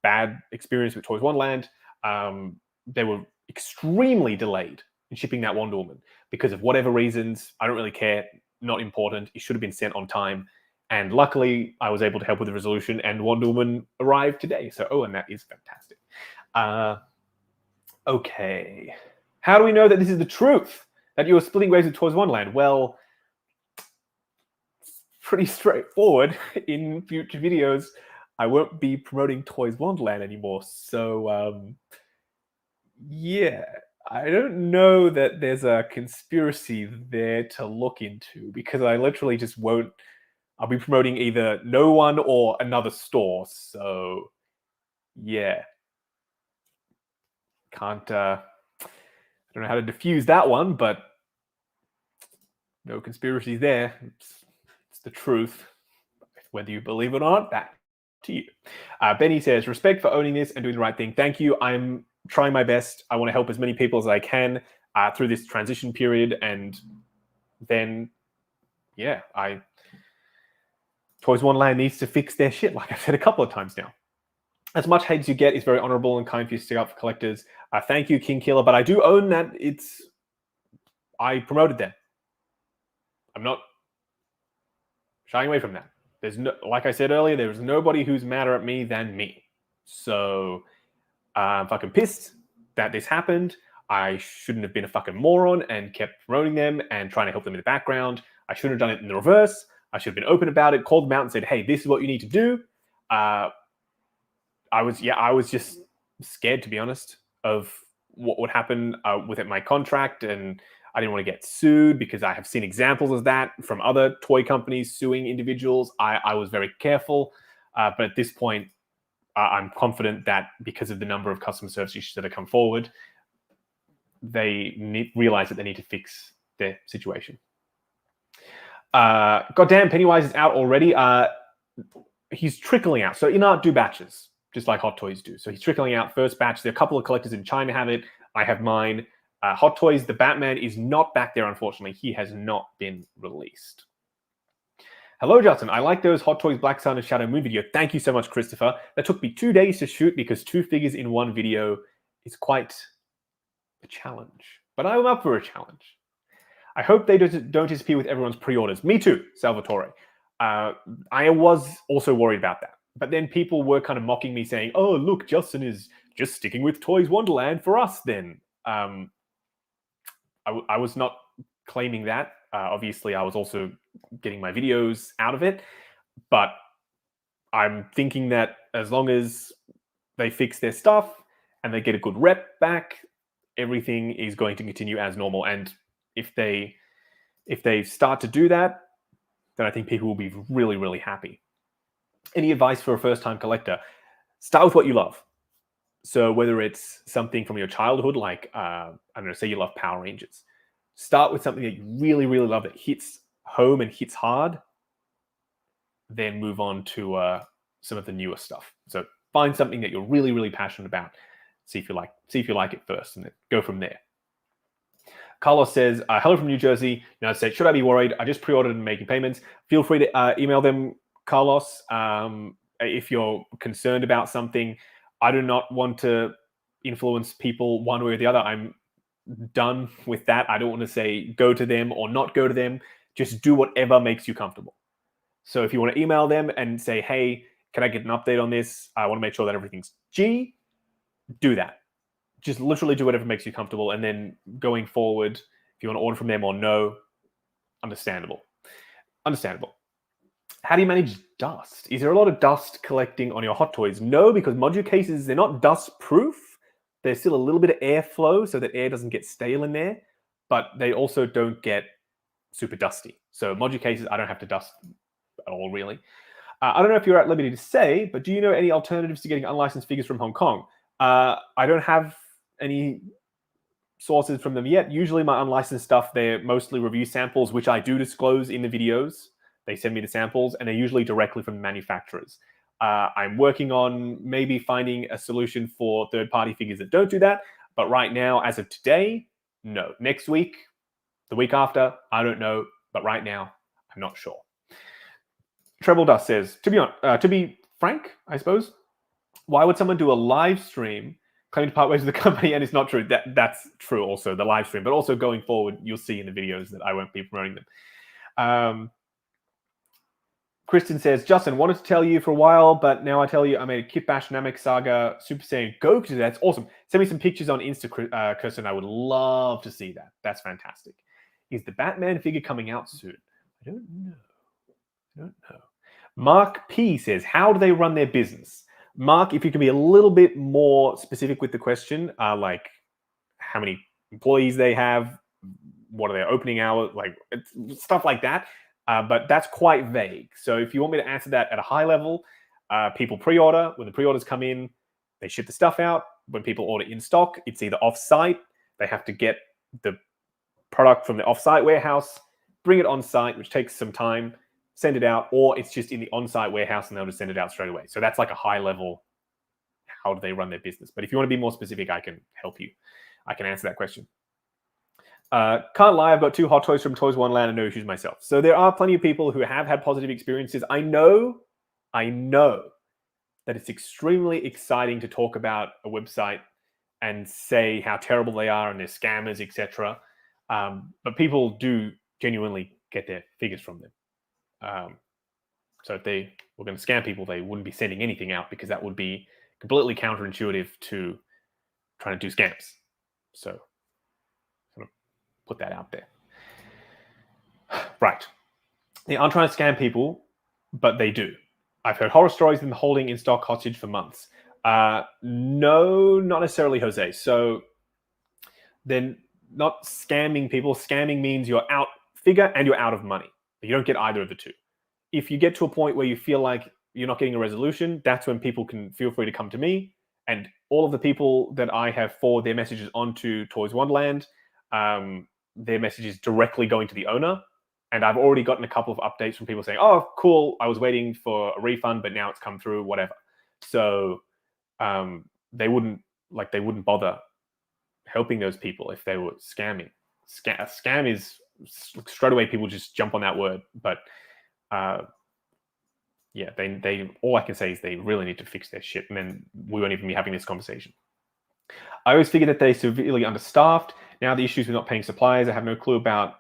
bad experience with Toys Wonderland. They were extremely delayed in shipping that Wonder Woman because of whatever reasons. I don't really care. Not important. It should have been sent on time. And luckily, I was able to help with the resolution, and Wonder Woman arrived today. So, Owen, that is fantastic. Okay. How do we know that this is the truth? That you are splitting ways with Toys Wonderland? Well, it's pretty straightforward. In future videos, I won't be promoting Toys Wonderland anymore. So, yeah, I don't know that there's a conspiracy there to look into, because I literally just won't. I'll be promoting either no one or another store. So, yeah. Can't, I don't know how to diffuse that one, but no conspiracies there. It's the truth. Whether you believe it or not, that to you. Benny says, respect for owning this and doing the right thing. Thank you. I'm trying my best. I want to help as many people as I can through this transition period. And then, yeah, Toys Wonderland needs to fix their shit, like I've said a couple of times now. As much hate as you get is very honorable and kind for you to stick up for collectors. Thank you, King Killer. But I do own that I promoted them. I'm not shying away from that. There's no, like I said earlier, there's nobody who's madder at me than me. So I'm fucking pissed that this happened. I shouldn't have been a fucking moron and kept promoting them and trying to help them in the background. I shouldn't have done it in the reverse. I should have been open about it, called them out and said, hey, this is what you need to do. I was just scared, to be honest, of what would happen with my contract, and I didn't want to get sued because I have seen examples of that from other toy companies suing individuals. I was very careful, but at this point, I'm confident that because of the number of customer service issues that have come forward, they realize that they need to fix their situation. Goddamn, Pennywise is out already. He's trickling out. So in-art do batches, just like Hot Toys do. So he's trickling out first batch. There are a couple of collectors in China have it. I have mine. Hot Toys, the Batman is not back there, unfortunately. He has not been released. Hello, Justin. I like those Hot Toys Black Sun and Shadow Moon video. Thank you so much, Christopher. That took me 2 days to shoot because 2 figures in one video is quite a challenge. But I'm up for a challenge. I hope they don't disappear with everyone's pre-orders. Me too, Salvatore. I was also worried about that. But then people were kind of mocking me saying, oh, look, Justin is just sticking with Toys Wonderland for us then. I was not claiming that. Obviously, I was also getting my videos out of it. But I'm thinking that as long as they fix their stuff and they get a good rep back, everything is going to continue as normal. And if they start to do that, then I think people will be really, really happy. Any advice for a first-time collector? Start with what you love. So whether it's something from your childhood, like, I don't know, say you love Power Rangers. Start with something that you really, really love that hits home and hits hard. Then move on to some of the newer stuff. So find something that you're really, really passionate about. See if you like it first, and then go from there. Carlos says, hello from New Jersey, United States. Should I be worried? I just pre-ordered and making payments. Feel free to email them, Carlos, if you're concerned about something. I do not want to influence people one way or the other. I'm done with that. I don't want to say go to them or not go to them. Just do whatever makes you comfortable. So if you want to email them and say, hey, can I get an update on this? I want to make sure that everything's G, do that. Just literally do whatever makes you comfortable. And then going forward, if you want to order from them or no, understandable. How do you manage dust? Is there a lot of dust collecting on your Hot Toys? No, because module cases, they're not dust proof. There's still a little bit of airflow so that air doesn't get stale in there, but they also don't get super dusty. So module cases, I don't have to dust at all, really. I don't know if you're at liberty to say, but do you know any alternatives to getting unlicensed figures from Hong Kong? I don't have any sources from them yet. Usually my unlicensed stuff, they're mostly review samples, which I do disclose in the videos. They send me the samples, and they're usually directly from the manufacturers. I'm working on maybe finding a solution for third-party figures that don't do that. But right now, as of today, no. Next week, the week after, I don't know. But right now, I'm not sure. Treble Dust says, to be frank, I suppose, why would someone do a live stream claiming to part ways with the company and it's not true? That's true also, the live stream, but also going forward, you'll see in the videos that I won't be promoting them. Kristen says, Justin, wanted to tell you for a while, but now I tell you I made a Kit Bash Namek Saga Super Saiyan Goku today. That's awesome. Send me some pictures on Insta, Kirsten. I would love to see that. That's fantastic. Is the Batman figure coming out soon? I don't know. Mark P says, how do they run their business? Mark, if you can be a little bit more specific with the question, like how many employees they have, what are their opening hours, like stuff like that. But that's quite vague. So if you want me to answer that at a high level, people pre-order. When the pre-orders come in, they ship the stuff out. When people order in stock, it's either off-site. They have to get the product from the off-site warehouse, bring it on-site, which takes some time, send it out, or it's just in the on-site warehouse and they'll just send it out straight away. So that's like a high level, how do they run their business? But if you want to be more specific, I can help you. I can answer that question. Can't lie, I've got 2 hot toys from Toys Wonderland and no issues myself. So there are plenty of people who have had positive experiences. I know that it's extremely exciting to talk about a website and say how terrible they are and they're scammers, etc. But people do genuinely get their figures from them. So if they were going to scam people, they wouldn't be sending anything out because that would be completely counterintuitive to trying to do scams. So put that out there. Right. They aren't trying to scam people, but they do. I've heard horror stories of them holding in stock hostage for months. No, not necessarily, Jose. So they're not scamming people. Scamming means you're out figure and you're out of money. You don't get either of the two. If you get to a point where you feel like you're not getting a resolution, that's when people can feel free to come to me. And all of the people that I have forward their messages onto Toys Wonderland, their messages directly going to the owner. And I've already gotten a couple of updates from people saying, oh, cool, I was waiting for a refund, but now it's come through, whatever. So they wouldn't bother helping those people if they were scamming. Scam is straight away people just jump on that word. But yeah, they all I can say is they really need to fix their shit, and then we won't even be having this conversation. I always figured that they're severely understaffed. Now the issues with not paying suppliers, I have no clue about.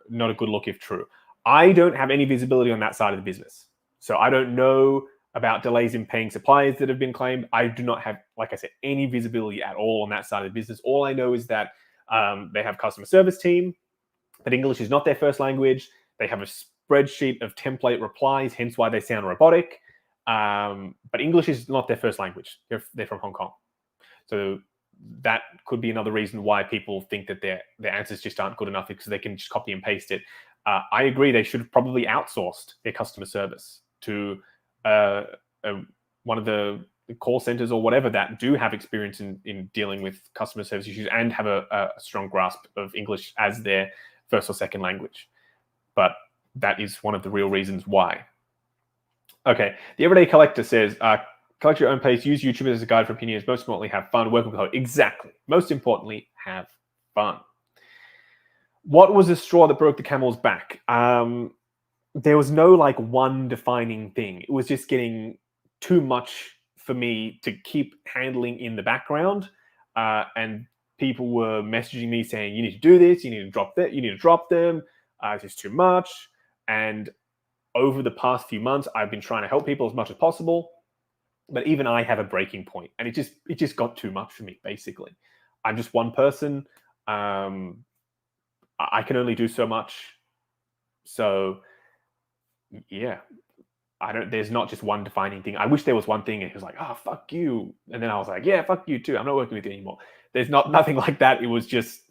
Not a good look if true. I don't have any visibility on that side of the business. So I don't know about delays in paying suppliers that have been claimed. I do not have, like I said, any visibility at all on that side of the business. All I know is that they have a customer service team, but English is not their first language. They have a spreadsheet of template replies, hence why they sound robotic. But English is not their first language. They're from Hong Kong. So that could be another reason why people think that their answers just aren't good enough, because they can just copy and paste it. I agree. They should have probably outsourced their customer service to one of the call centers or whatever that do have experience in dealing with customer service issues and have a strong grasp of English as their first or second language. But that is one of the real reasons why. Okay, the Everyday Collector says, collect your own pace, use YouTube as a guide for opinions, most importantly, have fun, work with code. Exactly. Most importantly, have fun. What was the straw that broke the camel's back? There was no like one defining thing. It was just getting too much for me to keep handling in the background. And people were messaging me saying, you need to do this, you need to drop that, you need to drop them. It's just too much. And over the past few months, I've been trying to help people as much as possible. But even I have a breaking point, and it just got too much for me, basically. I'm just one person. I can only do so much. So yeah, there's not just one defining thing. I wish there was one thing and it was like, oh, fuck you. And then I was like, yeah, fuck you too. I'm not working with you anymore. There's nothing like that. It was just,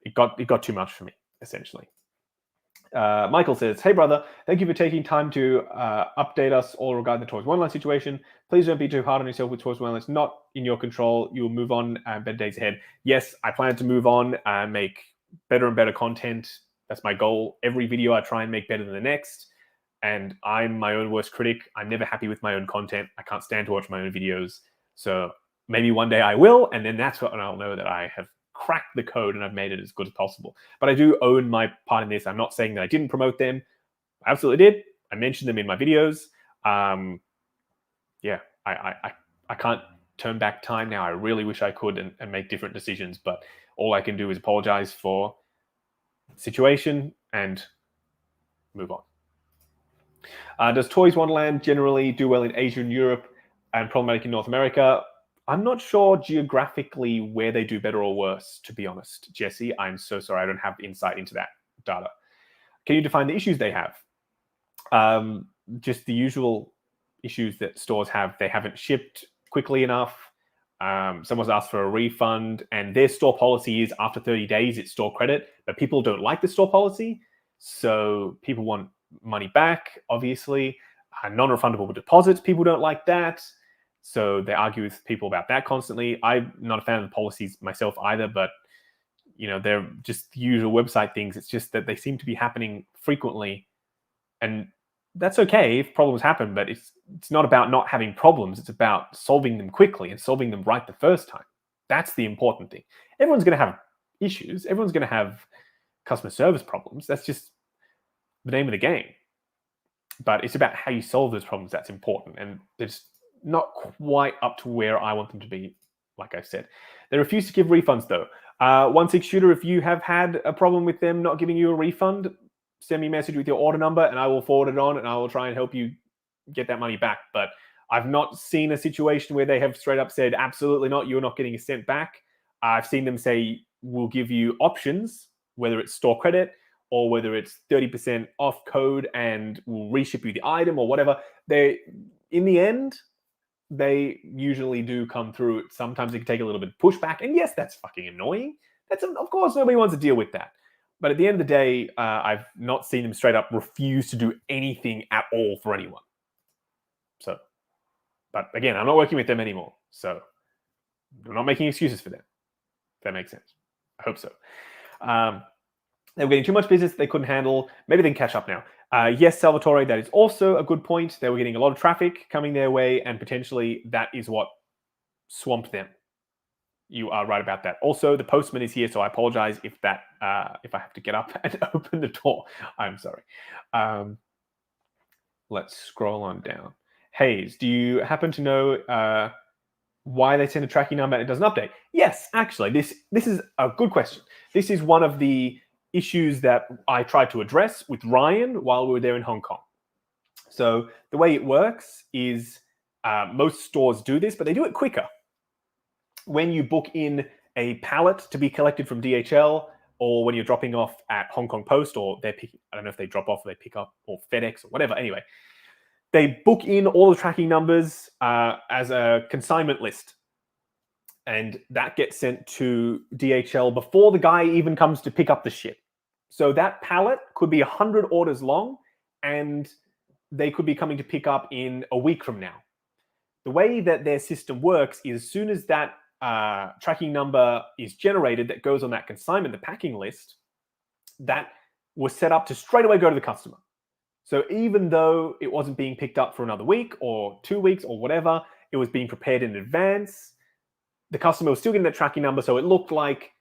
it got too much for me, essentially. Michael says, hey brother, thank you for taking time to update us all regarding the Toys Wonderland situation. Please don't be too hard on yourself with Toys Wonderland. It's not in your control. You'll move on better days ahead. Yes, I plan to move on and make better and better content. That's my goal. Every video I try and make better than the next. And I'm my own worst critic. I'm never happy with my own content. I can't stand to watch my own videos. So maybe one day I will, and then that's when I'll know that I have cracked the code and I've made it as good as possible. But I do own my part in this. I'm not saying that I didn't promote them. I absolutely did. I mention them in my videos. Yeah, I can't turn back time now. I really wish I could and make different decisions, but all I can do is apologize for the situation and move on. Does Toys Wonderland generally do well in Asia and Europe and problematic in North America? I'm not sure geographically where they do better or worse, to be honest, Jesse. I'm so sorry. I don't have insight into that data. Can you define the issues they have? Just the usual issues that stores have. They haven't shipped quickly enough. Someone's asked for a refund, and their store policy is after 30 days, it's store credit, but people don't like the store policy. So people want money back, obviously. Non-refundable deposits, people don't like that. So they argue with people about that constantly. I'm not a fan of the policies myself either, but they're just the usual website things. It's just that they seem to be happening frequently, and that's okay if problems happen, but it's not about not having problems. It's about solving them quickly and solving them right the first time. That's the important thing. Everyone's going to have issues. Everyone's going to have customer service problems. That's just the name of the game. But it's about how you solve those problems that's important. And it's not quite up to where I want them to be, like I said. They refuse to give refunds, though. 16shooter, if you have had a problem with them not giving you a refund, send me a message with your order number and I will forward it on and I will try and help you get that money back. But I've not seen a situation where they have straight up said, absolutely not, you're not getting a cent back. I've seen them say, we'll give you options, whether it's store credit or whether it's 30% off code and we'll reship you the item or whatever. In the end, they usually do come through. Sometimes it can take a little bit of pushback. And yes, that's fucking annoying. Of course, nobody wants to deal with that. But at the end of the day, I've not seen them straight up refuse to do anything at all for anyone. So, but again, I'm not working with them anymore. So I'm not making excuses for them. If that makes sense. I hope so. They were getting too much business they couldn't handle. Maybe they can catch up now. Yes, Salvatore, that is also a good point. They were getting a lot of traffic coming their way, and potentially that is what swamped them. You are right about that. Also, the postman is here, so I apologize if I have to get up and open the door. I'm sorry. Let's scroll on down. Hayes, do you happen to know why they send a tracking number and it doesn't update? Yes, actually, this is a good question. This is one of the issues that I tried to address with Ryan while we were there in Hong Kong. So the way it works is most stores do this, but they do it quicker. When you book in a pallet to be collected from DHL, or when you're dropping off at Hong Kong Post, or they're picking, I don't know if they drop off or they pick up, or FedEx or whatever. Anyway, they book in all the tracking numbers as a consignment list. And that gets sent to DHL before the guy even comes to pick up the shit. So that pallet could be 100 orders long, and they could be coming to pick up in a week from now. The way that their system works is as soon as that tracking number is generated that goes on that consignment, the packing list, that was set up to straight away go to the customer. So even though it wasn't being picked up for another week or 2 weeks or whatever, it was being prepared in advance, the customer was still getting that tracking number, so it looked like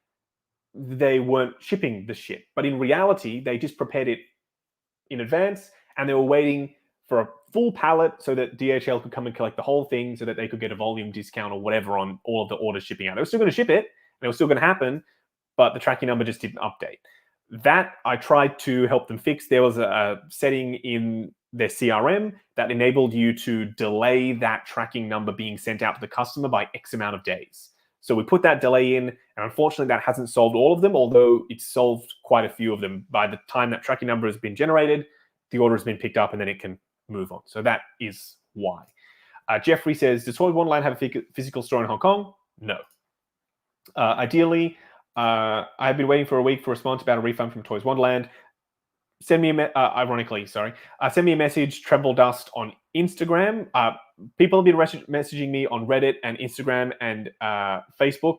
they weren't shipping the shit. But in reality, they just prepared it in advance and they were waiting for a full pallet so that DHL could come and collect the whole thing so that they could get a volume discount or whatever on all of the orders shipping out. They were still going to ship it, and it was still going to happen, but the tracking number just didn't update. That I tried to help them fix. There was a setting in their CRM that enabled you to delay that tracking number being sent out to the customer by X amount of days. So we put that delay in, and unfortunately that hasn't solved all of them, although it's solved quite a few of them. By the time that tracking number has been generated, the order has been picked up and then it can move on. So that is why. Jeffrey says, does Toys Wonderland have a physical store in Hong Kong? No. Ideally, I've been waiting for a week for a response about a refund from Toys Wonderland. Send me send me a message, Tremble Dust, on Instagram. People have been messaging me on Reddit and Instagram and Facebook.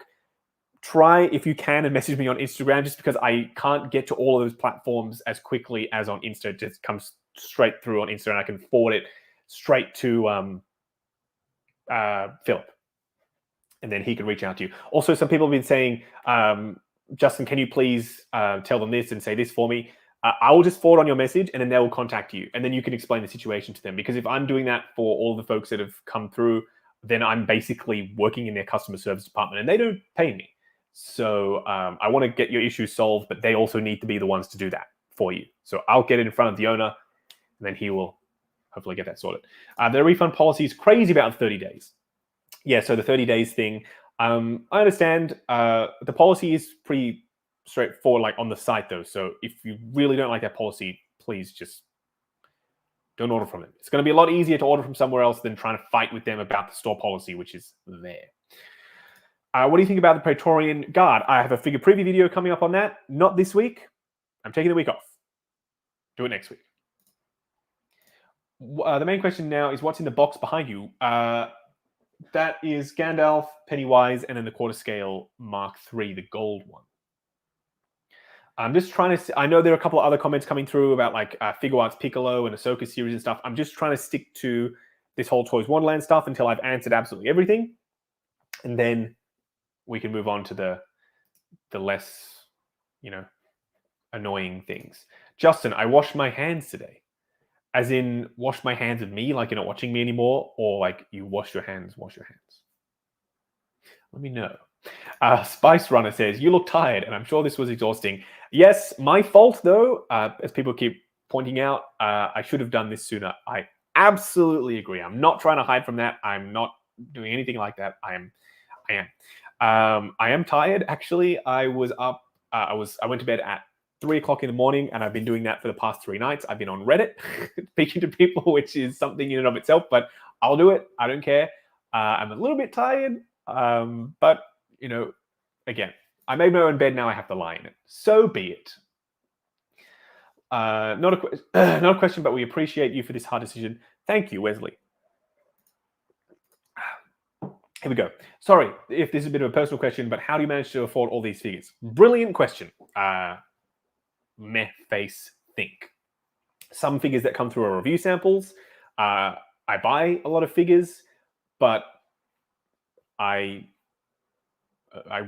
Try, if you can, and message me on Instagram, just because I can't get to all of those platforms as quickly as on Insta. It just comes straight through on Insta, and I can forward it straight to Philip, and then he can reach out to you. Also, some people have been saying, Justin, can you please tell them this and say this for me? I will just forward on your message, and then they will contact you, and then you can explain the situation to them. Because if I'm doing that for all the folks that have come through, then I'm basically working in their customer service department, and they don't pay me. So I want to get your issues solved, but they also need to be the ones to do that for you. So I'll get it in front of the owner, and then he will hopefully get that sorted. The refund policy is crazy about 30 days. Yeah, so the 30 days thing, I understand. The policy is pretty straightforward, like on the site though. So if you really don't like that policy, please just don't order from them. It's going to be a lot easier to order from somewhere else than trying to fight with them about the store policy, which is there. What do you think about the Praetorian Guard? I have a figure preview video coming up on that. Not this week. I'm taking the week off. Do it next week. The main question now is what's in the box behind you? That is Gandalf, Pennywise, and then the quarter scale Mark III, the gold one. I'm just trying to... I know there are a couple of other comments coming through about like Figure Arts Piccolo and Ahsoka series and stuff. I'm just trying to stick to this whole Toys Wonderland stuff until I've answered absolutely everything. And then we can move on to the less, annoying things. Justin, I washed my hands today. As in, wash my hands with me, like you're not watching me anymore, or like you wash your hands. Let me know. Spice Runner says, you look tired, and I'm sure this was exhausting. Yes, my fault, though. As people keep pointing out, I should have done this sooner. I absolutely agree. I'm not trying to hide from that. I'm not doing anything like that. I am tired, actually. I was up. I went to bed at 3 o'clock in the morning, and I've been doing that for the past 3 nights. I've been on Reddit speaking to people, which is something in and of itself, but I'll do it. I don't care. I'm a little bit tired, but, again, I made my own bed. Now I have to lie in it. So be it. Not a question, but we appreciate you for this hard decision. Thank you, Wesley. Here we go. Sorry if this is a bit of a personal question, but how do you manage to afford all these figures? Brilliant question. Meh face think. Some figures that come through are review samples. I buy a lot of figures, but I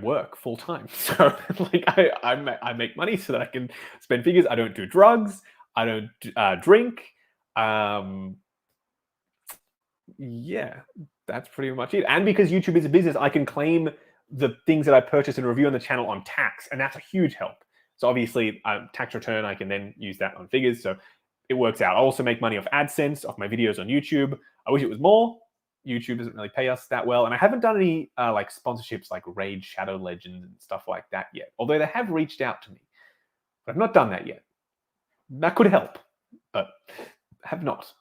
work full time. So like I make money so that I can spend figures. I don't do drugs. I don't drink. Yeah, that's pretty much it. And because YouTube is a business, I can claim the things that I purchase and review on the channel on tax, and that's a huge help. So obviously, tax return, I can then use that on figures. So it works out. I also make money off AdSense, off my videos on YouTube. I wish it was more. YouTube doesn't really pay us that well. And I haven't done any like sponsorships like Raid Shadow Legends and stuff like that yet. Although they have reached out to me. But I've not done that yet. That could help, but have not.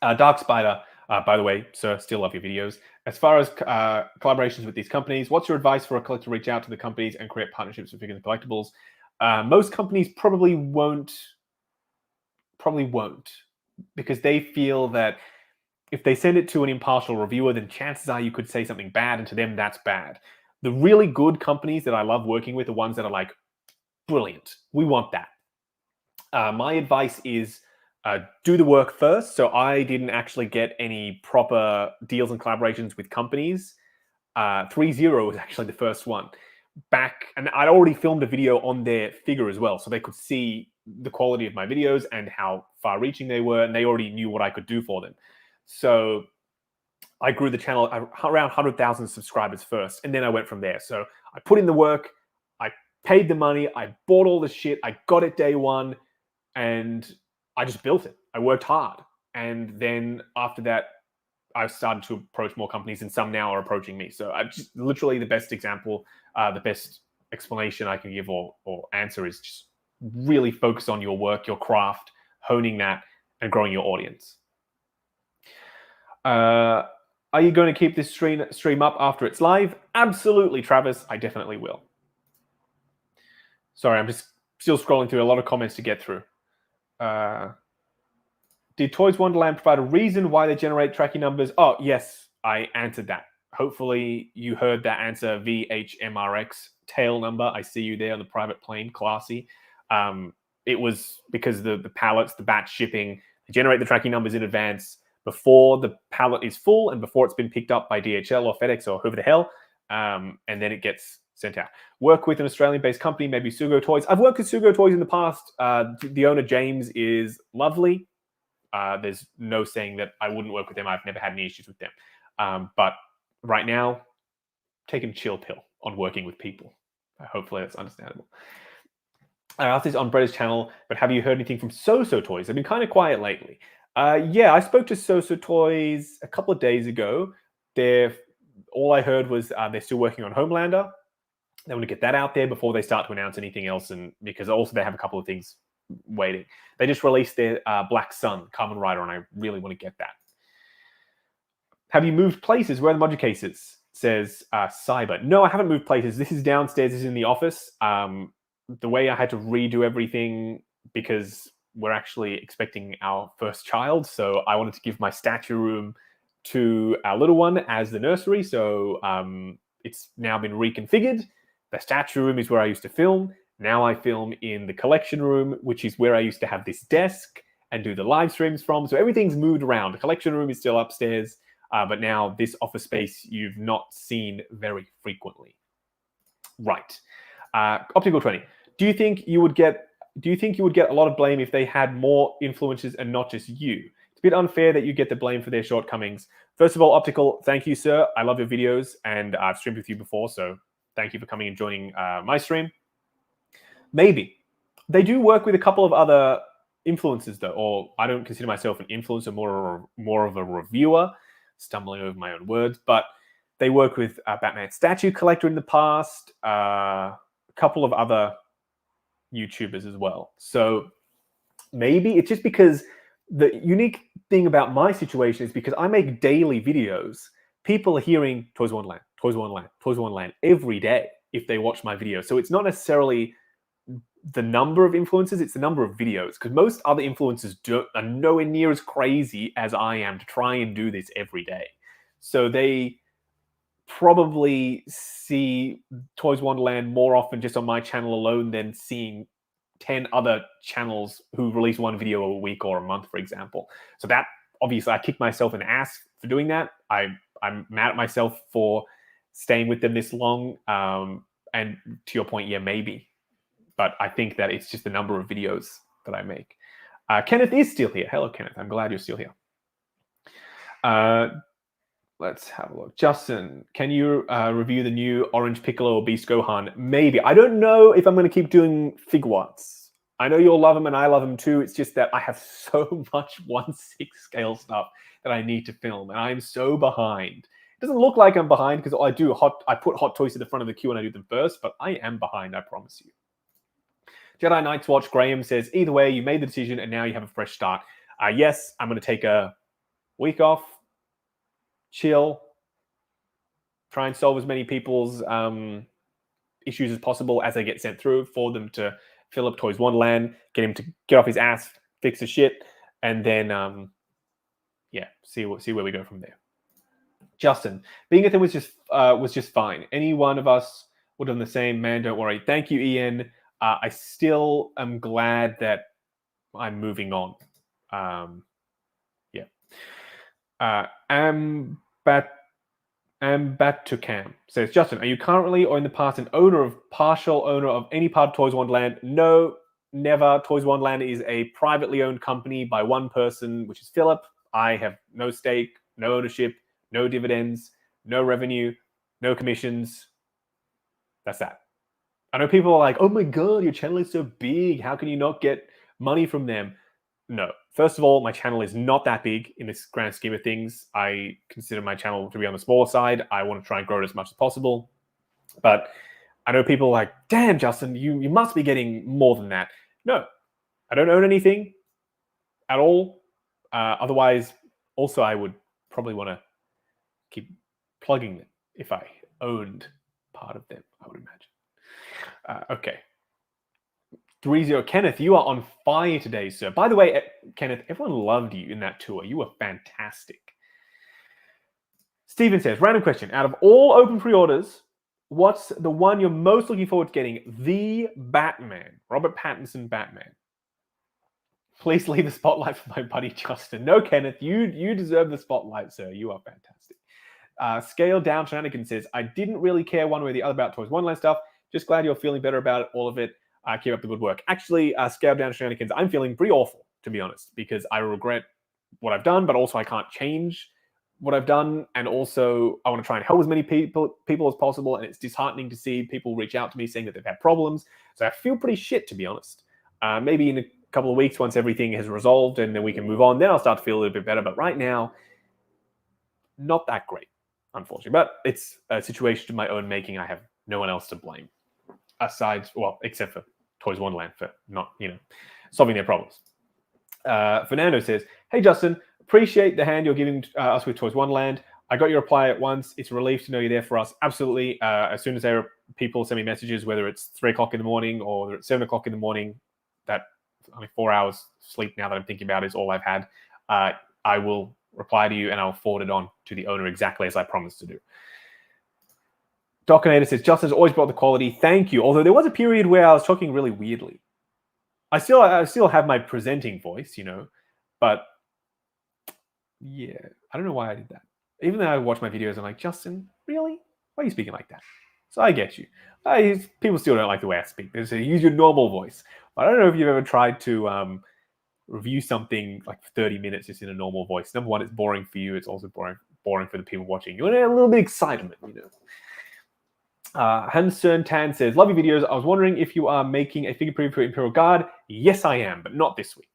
Dark Spider, by the way, sir, still love your videos. As far as collaborations with these companies, what's your advice for a collector to reach out to the companies and create partnerships with figures and collectibles? Most companies probably won't, because they feel that if they send it to an impartial reviewer, then chances are you could say something bad, and to them, that's bad. The really good companies that I love working with are ones that are like, brilliant, we want that. My advice is do the work first. So I didn't actually get any proper deals and collaborations with companies. 3-0 was actually the first one. And I'd already filmed a video on their figure as well, so they could see the quality of my videos and how far-reaching they were, and they already knew what I could do for them. So I grew the channel around 100,000 subscribers first, and then I went from there. So I put in the work, I paid the money, I bought all the shit, I got it day one, and I just built it. I worked hard. And then after that, I've started to approach more companies, and some now are approaching me. So I'm just literally the best example, the best explanation I can give or answer is just really focus on your work, your craft, honing that, and growing your audience. Are you going to keep this stream up after it's live? Absolutely, Travis. I definitely will. Sorry, I'm just still scrolling through a lot of comments to get through. Did Toys Wonderland provide a reason why they generate tracking numbers? Oh, yes, I answered that. Hopefully you heard that answer, VHMRX tail number. I see you there on the private plane, classy. It was because the pallets, the batch shipping, they generate the tracking numbers in advance before the pallet is full and before it's been picked up by DHL or FedEx or whoever the hell. and then it gets sent out. Work with an Australian-based company, maybe Sugo Toys. I've worked with Sugo Toys in the past. The owner, James, is lovely. There's no saying that I wouldn't work with them. I've never had any issues with them. But right now, taking a chill pill on working with people. Hopefully that's understandable. I asked this on Bretta's channel, but have you heard anything from So-So Toys? They've been kind of quiet lately. Yeah, I spoke to So-So Toys a couple of days ago. All I heard was they're still working on Homelander. They want to get that out there before they start to announce anything else, and because also they have a couple of things waiting. They just released their Black Sun Kamen Rider, and I really want to get that. Have you moved places? Where are the module cases? Says Cyber. No, I haven't moved places. This is downstairs. This is in the office. The way I had to redo everything because we're actually expecting our first child, so I wanted to give my statue room to our little one as the nursery. So it's now been reconfigured. The statue room is where I used to film. Now I film in the collection room, which is where I used to have this desk and do the live streams from. So everything's moved around. The collection room is still upstairs, but now this office space you've not seen very frequently. Right. Optical 20. Do you think you would get a lot of blame if they had more influencers and not just you? It's a bit unfair that you get the blame for their shortcomings. First of all, Optical, thank you, sir. I love your videos, and I've streamed with you before, so thank you for coming and joining my stream. Maybe. They do work with a couple of other influencers, though, or I don't consider myself an influencer, more of a reviewer, stumbling over my own words, but they work with Batman Statue Collector in the past, a couple of other YouTubers as well. So maybe it's just because the unique thing about my situation is because I make daily videos, people are hearing Toys Wonderland, Toys Wonderland, Toys Wonderland every day if they watch my videos. So it's not necessarily the number of influencers, it's the number of videos, because most other influencers are nowhere near as crazy as I am to try and do this every day. So they probably see Toys Wonderland more often just on my channel alone than seeing 10 other channels who release one video a week or a month, for example. So that, obviously, I kick myself in the ass for doing that. I'm mad at myself for staying with them this long. And to your point, yeah, maybe. But I think that it's just the number of videos that I make. Kenneth is still here. Hello, Kenneth. I'm glad you're still here. Let's have a look. Justin, can you review the new Orange Piccolo or Beast Gohan? Maybe. I don't know if I'm going to keep doing Figuarts. I know you'll love them and I love them too. It's just that I have so much 1/6 scale stuff that I need to film, and I'm so behind. It doesn't look like I'm behind because I put Hot Toys to the front of the queue and I do them first, but I am behind, I promise you. Jedi Knights Watch Graham says, either way, you made the decision and now you have a fresh start. Yes, I'm going to take a week off, chill, try and solve as many people's issues as possible as they get sent through for them to fill up Toys Wonderland, get him to get off his ass, fix the shit, and then, yeah, see where we go from there. Justin, being at them was just fine. Any one of us would have done the same. Man, don't worry. Thank you, Ian. I still am glad that I'm moving on. Yeah. Ambatukam says, Justin, are you currently or in the past partial owner of any part of Toys Wonderland? No, never. Toys Wonderland is a privately owned company by one person, which is Philip. I have no stake, no ownership, no dividends, no revenue, no commissions. That's that. I know people are like, oh my God, your channel is so big. How can you not get money from them? No. First of all, my channel is not that big in this grand scheme of things. I consider my channel to be on the smaller side. I want to try and grow it as much as possible. But I know people are like, damn, Justin, you must be getting more than that. No, I don't own anything at all. Otherwise, also, I would probably want to keep plugging them if I owned part of them, I would imagine. Okay. 30 Kenneth, you are on fire today, sir. By the way, Kenneth, everyone loved you in that tour. You were fantastic. Steven says, random question. Out of all open pre-orders, what's the one you're most looking forward to getting? The Batman. Robert Pattinson Batman. Please leave the spotlight for my buddy Justin. No, Kenneth, you deserve the spotlight, sir. You are fantastic. Scale Down Shenanigans says, I didn't really care one way or the other about Toys Wonderland stuff. Just glad you're feeling better about all of it. Keep up the good work. Actually, Scale Down Shenanigans, I'm feeling pretty awful, to be honest, because I regret what I've done, but also I can't change what I've done. And also, I want to try and help as many people as possible. And it's disheartening to see people reach out to me saying that they've had problems. So I feel pretty shit, to be honest. Maybe in a couple of weeks, once everything has resolved and then we can move on, then I'll start to feel a little bit better. But right now, not that great, unfortunately. But it's a situation of my own making. I have no one else to blame, except for Toys Wonderland for not, solving their problems. Fernando says, hey, Justin, appreciate the hand you're giving us with Toys Wonderland. I got your reply at once. It's a relief to know you're there for us. Absolutely. As soon as people send me messages, whether it's 3 o'clock in the morning or it's 7 o'clock in the morning, that only 4 hours sleep now that I'm thinking about is all I've had. I will reply to you and I'll forward it on to the owner exactly as I promised to do. Dockinator says, Justin's always brought the quality. Thank you. Although there was a period where I was talking really weirdly. I still have my presenting voice, but yeah, I don't know why I did that. Even though I watch my videos, I'm like, Justin, really? Why are you speaking like that? So I get you. People still don't like the way I speak. They say, use your normal voice. But I don't know if you've ever tried to review something like 30 minutes just in a normal voice. Number one, it's boring for you. It's also boring for the people watching. You want a little bit of excitement, Hansun Tan says, love your videos. I was wondering if you are making a figure preview for Imperial Guard. Yes, I am, but not this week.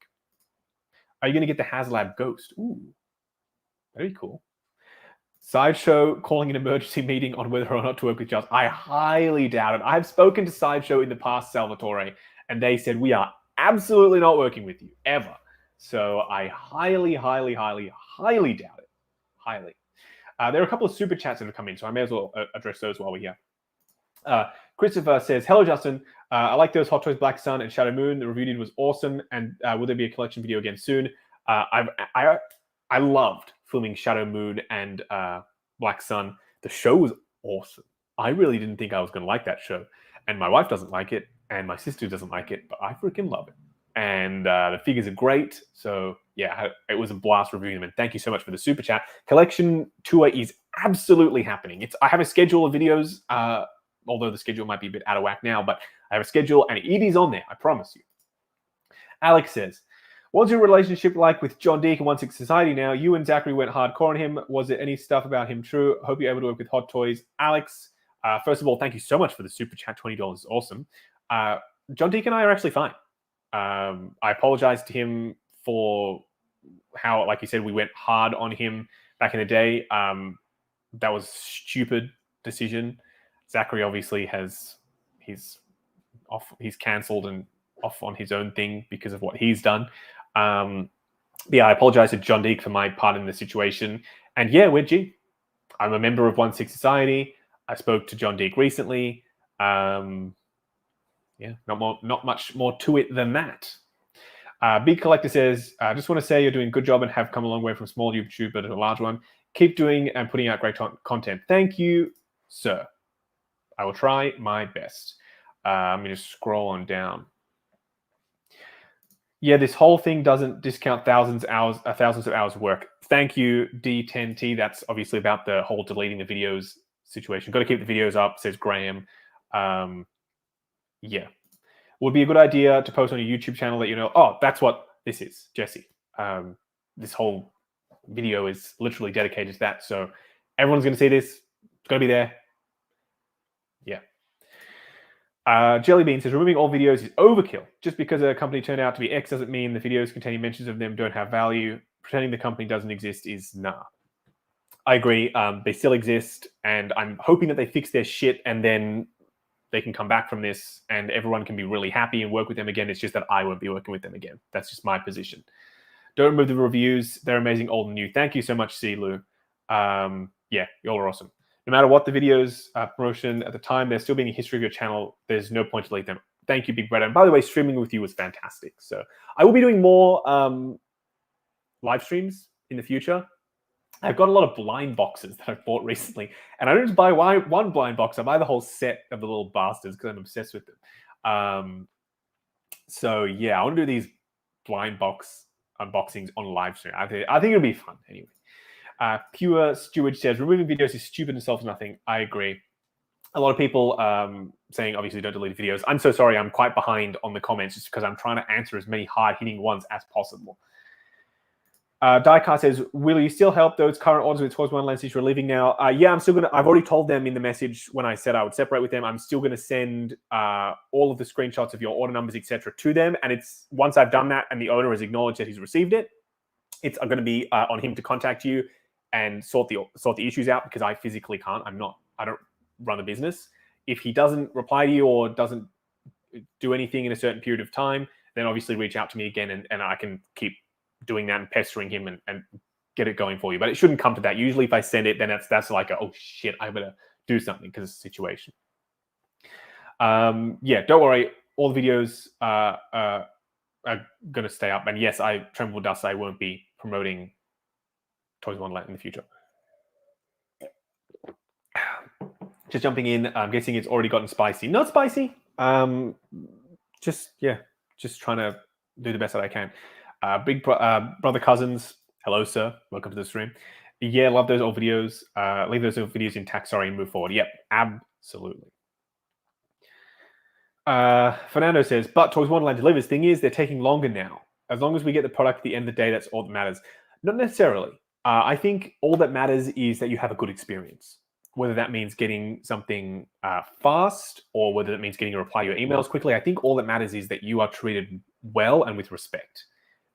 Are you going to get the HasLab Ghost? Ooh, very cool. Sideshow calling an emergency meeting on whether or not to work with Just. I highly doubt it. I've spoken to Sideshow in the past, Salvatore, and they said, we are absolutely not working with you, ever. So I highly, highly, highly, highly doubt it. Highly. There are a couple of super chats that have come in, so I may as well address those while we're here. Christopher says, hello, Justin. I like those Hot Toys Black Sun and Shadow Moon. The review did was awesome. And will there be a collection video again soon? I loved filming Shadow Moon and Black Sun. The show was awesome. I really didn't think I was going to like that show. And my wife doesn't like it. And my sister doesn't like it. But I freaking love it. And the figures are great. So, yeah, it was a blast reviewing them. And thank you so much for the super chat. Collection tour is absolutely happening. I have a schedule of videos, although the schedule might be a bit out of whack now, but I have a schedule and it is on there, I promise you. Alex says, what's your relationship like with John Deacon 16 Society now? You and Zachary went hardcore on him. Was there any stuff about him true? Hope you're able to work with Hot Toys. Alex, first of all, thank you so much for the super chat. $20 is awesome. John Deacon and I are actually fine. I apologize to him for how, like you said, we went hard on him back in the day. That was a stupid decision. Zachary obviously he's cancelled and off on his own thing because of what he's done. Yeah, I apologize to John Deek for my part in the situation. And yeah, we're G. I'm a member of 16 Society. I spoke to John Deek recently. Yeah, not much more to it than that. Big Collector says, I just want to say you're doing a good job and have come a long way from small YouTube to a large one. Keep doing and putting out great content. Thank you, sir. I will try my best. I'm going to scroll on down. Yeah, this whole thing doesn't discount thousands of hours of work. Thank you, D10T. That's obviously about the whole deleting the videos situation. Got to keep the videos up, says Graham. Yeah. Would be a good idea to post on your YouTube channel that oh, that's what this is, Jesse. This whole video is literally dedicated to that. So everyone's going to see this. It's going to be there. Yeah. Jellybean says, removing all videos is overkill. Just because a company turned out to be X doesn't mean the videos containing mentions of them don't have value. Pretending the company doesn't exist is nah. I agree. They still exist, and I'm hoping that they fix their shit and then they can come back from this and everyone can be really happy and work with them again. It's just that I won't be working with them again. That's just my position. Don't remove the reviews. They're amazing, old and new. Thank you so much, Silu. Yeah, y'all are awesome. No matter what the videos promotion at the time, there's still being a history of your channel. There's no point to delete them. Thank you, Big Brother. And by the way, streaming with you was fantastic. So I will be doing more live streams in the future. I've got a lot of blind boxes that I've bought recently. And I don't just buy one blind box. I buy the whole set of the little bastards because I'm obsessed with them. So yeah, I want to do these blind box unboxings on live stream. I think it'll be fun anyway. Pure Steward says, removing videos is stupid and solves nothing. I agree. A lot of people saying, obviously, don't delete videos. I'm so sorry. I'm quite behind on the comments just because I'm trying to answer as many hard-hitting ones as possible. Diecast says, will you still help those current orders with Toys Wonderland since you're leaving now? Yeah, I'm still going to... I've already told them in the message when I said I would separate with them. I'm still going to send all of the screenshots of your order numbers, etc., to them. And it's once I've done that and the owner has acknowledged that he's received it, it's going to be on him to contact you and sort the issues out because I physically can't. I don't run a business. If he doesn't reply to you or doesn't do anything in a certain period of time, then obviously reach out to me again and I can keep doing that and pestering him and get it going for you. But it shouldn't come to that. Usually if I send it, then that's like, oh shit, I better do something because it's a situation. Yeah, don't worry. All the videos are going to stay up. And yes, I tremble dust. I won't be promoting Toys Wonderland in the future. Just jumping in, I'm guessing it's already gotten spicy. Not spicy. Just trying to do the best that I can. Big brother cousins, hello sir, welcome to the stream. Yeah, love those old videos. Leave those old videos intact, sorry, and move forward. Yep, absolutely. Fernando says, but Toys Wonderland delivers. Thing is, they're taking longer now. As long as we get the product at the end of the day, that's all that matters. Not necessarily. I think all that matters is that you have a good experience. Whether that means getting something fast or whether that means getting a reply to your emails quickly, I think all that matters is that you are treated well and with respect.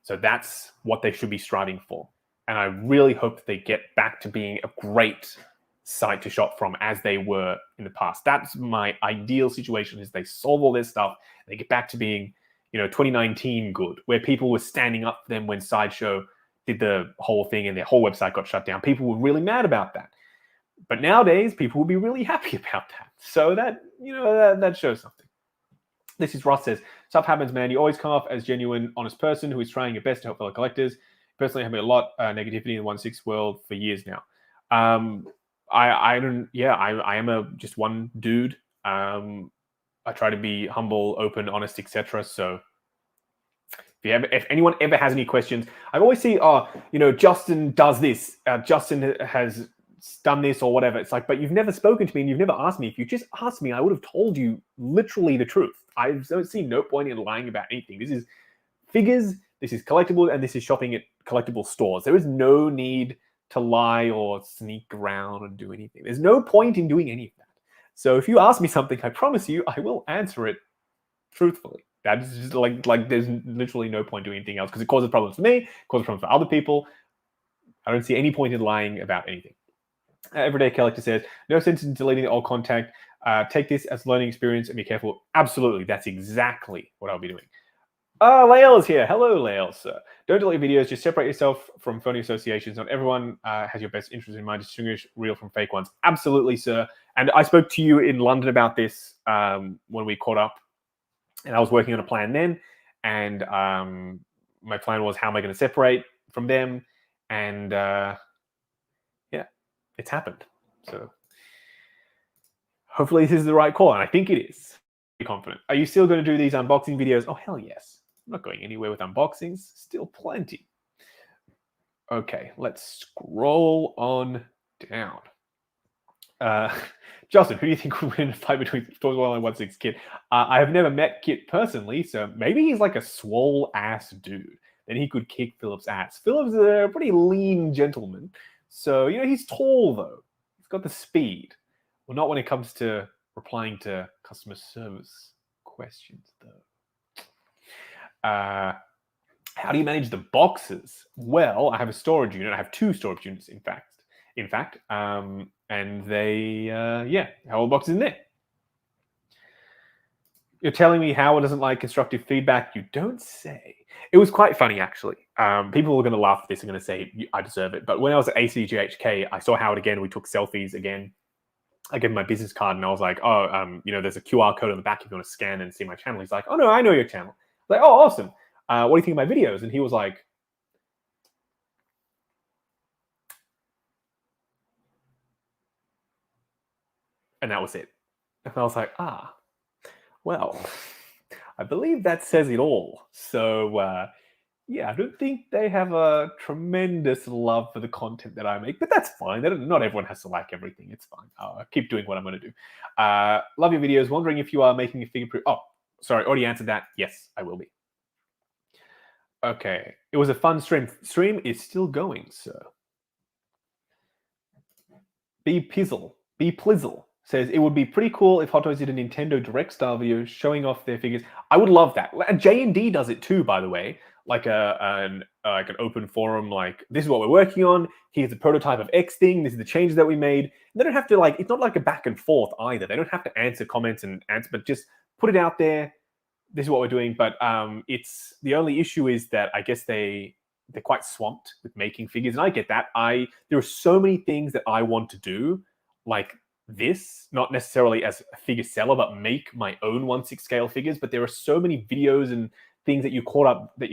So that's what they should be striving for. And I really hope that they get back to being a great site to shop from as they were in the past. That's my ideal situation, is they solve all this stuff, they get back to being, 2019 good, where people were standing up for them when Sideshow did the whole thing and their whole website got shut down. People were really mad about that. But nowadays, people will be really happy about that. So that, that shows something. This is Ross says, stuff happens, man. You always come off as genuine, honest person who is trying your best to help fellow collectors. Personally, I have a lot of negativity in the 1/6 world for years now. I am just one dude. I try to be humble, open, honest, etc. So if anyone ever has any questions, I always see, Justin does this. Justin has done this or whatever. It's like, but you've never spoken to me and you've never asked me. If you just asked me, I would have told you literally the truth. I don't see no point in lying about anything. This is figures, this is collectible, and this is shopping at collectible stores. There is no need to lie or sneak around and do anything. There's no point in doing any of that. So if you ask me something, I promise you, I will answer it truthfully. That is just like there's literally no point doing anything else because it causes problems for me, it causes problems for other people. I don't see any point in lying about anything. Everyday Collector says, no sense in deleting all contact. Take this as a learning experience and be careful. Absolutely, that's exactly what I'll be doing. Lael is here. Hello, Lael, sir. Don't delete videos. Just separate yourself from phony associations. Not everyone has your best interest in mind. Distinguish real from fake ones. Absolutely, sir. And I spoke to you in London about this when we caught up. And I was working on a plan then. And my plan was, how am I going to separate from them? And it's happened. So hopefully this is the right call. And I think it is. Be confident. Are you still going to do these unboxing videos? Oh, hell yes. I'm not going anywhere with unboxings. Still plenty. Okay, let's scroll on down. Justin, who do you think would win a fight between Toys Wonderland and 1/6 Kit? I have never met Kit personally, so maybe he's like a swole-ass dude. Then he could kick Philip's ass. Philip's a pretty lean gentleman. So, he's tall, though. He's got the speed. Well, not when it comes to replying to customer service questions, though. How do you manage the boxes? Well, I have a storage unit. I have 2 storage units, in fact. And they, have all the boxes in there. You're telling me Howard doesn't like constructive feedback? You don't say. It was quite funny, actually. People are going to laugh at this and going to say, I deserve it. But when I was at ACGHK, I saw Howard again. We took selfies again. I gave him my business card and I was like, there's a QR code on the back if you want to scan and see my channel. He's like, oh, no, I know your channel. I was like, oh, awesome. What do you think of my videos? And he was like, and that was it. And I was like, well, I believe that says it all. So, Yeah, I don't think they have a tremendous love for the content that I make, but that's fine. Not everyone has to like everything. It's fine. I'll keep doing what I'm going to do. Love your videos. Wondering if you are making a figure proof. Oh, sorry, already answered that. Yes, I will be. Okay, it was a fun stream. Stream is still going, sir. B Plizzle says it would be pretty cool if Hot Toys did a Nintendo Direct style video showing off their figures. I would love that. J&D does it too, by the way. Like an open forum, like this is what we're working on. Here's a prototype of X thing. This is the changes that we made. They don't have to like. It's not like a back and forth either. They don't have to answer comments and answer, but just put it out there. This is what we're doing. But it's the only issue is that I guess they're quite swamped with making figures, and I get that. There are so many things that I want to do, like this, not necessarily as a figure seller, but make my own 1/6 scale figures. But there are so many videos and things that you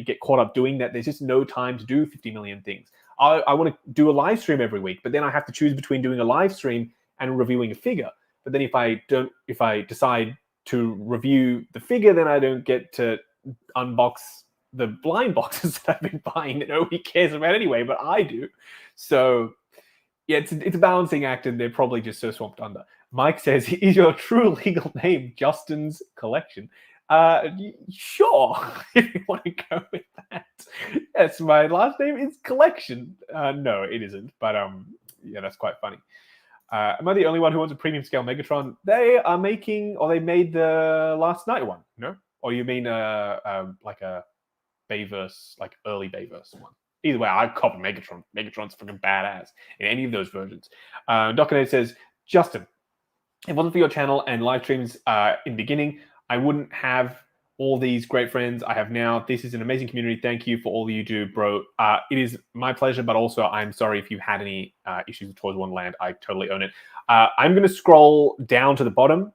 get caught up doing that there's just no time to do 50 million things. I want to do a live stream every week, but then I have to choose between doing a live stream and reviewing a figure. But then if I decide to review the figure, then I don't get to unbox the blind boxes that I've been buying that nobody cares about anyway, but I do. So yeah, it's a balancing act, and they're probably just so swamped under. Mike says, "Is your true legal name Justin's Collection?" Sure, if you want to go with that. Yes, my last name is Collection. No, it isn't, but yeah, that's quite funny. Am I the only one who wants a premium scale Megatron? They are making, or they made the last night one, no? Or you mean like a Bayverse, like early Bayverse one? Either way, I'd copy Megatron. Megatron's fucking badass in any of those versions. Docinade says, Justin, if it wasn't for your channel and live streams in the beginning, I wouldn't have all these great friends I have now. This is an amazing community. Thank you for all you do, bro. It is my pleasure, but also I'm sorry if you had any issues with Toys Wonderland. I totally own it. I'm going to scroll down to the bottom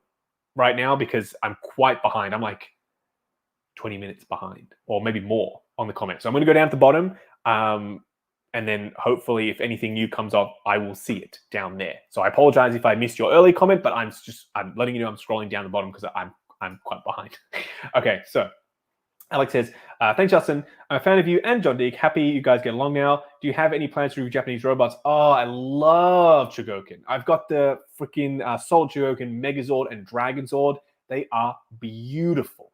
right now because I'm quite behind. I'm like 20 minutes behind, or maybe more on the comments. So I'm going to go down to the bottom, and then hopefully if anything new comes up, I will see it down there. So I apologize if I missed your early comment, but I'm letting you know I'm scrolling down the bottom because I'm quite behind. Okay, so Alex says, thanks, Justin. I'm a fan of you and John Deek. Happy you guys get along now. Do you have any plans to review Japanese robots? Oh, I love Chogokin. I've got the freaking Solid Chogokin, Megazord, and Dragonzord. They are beautiful.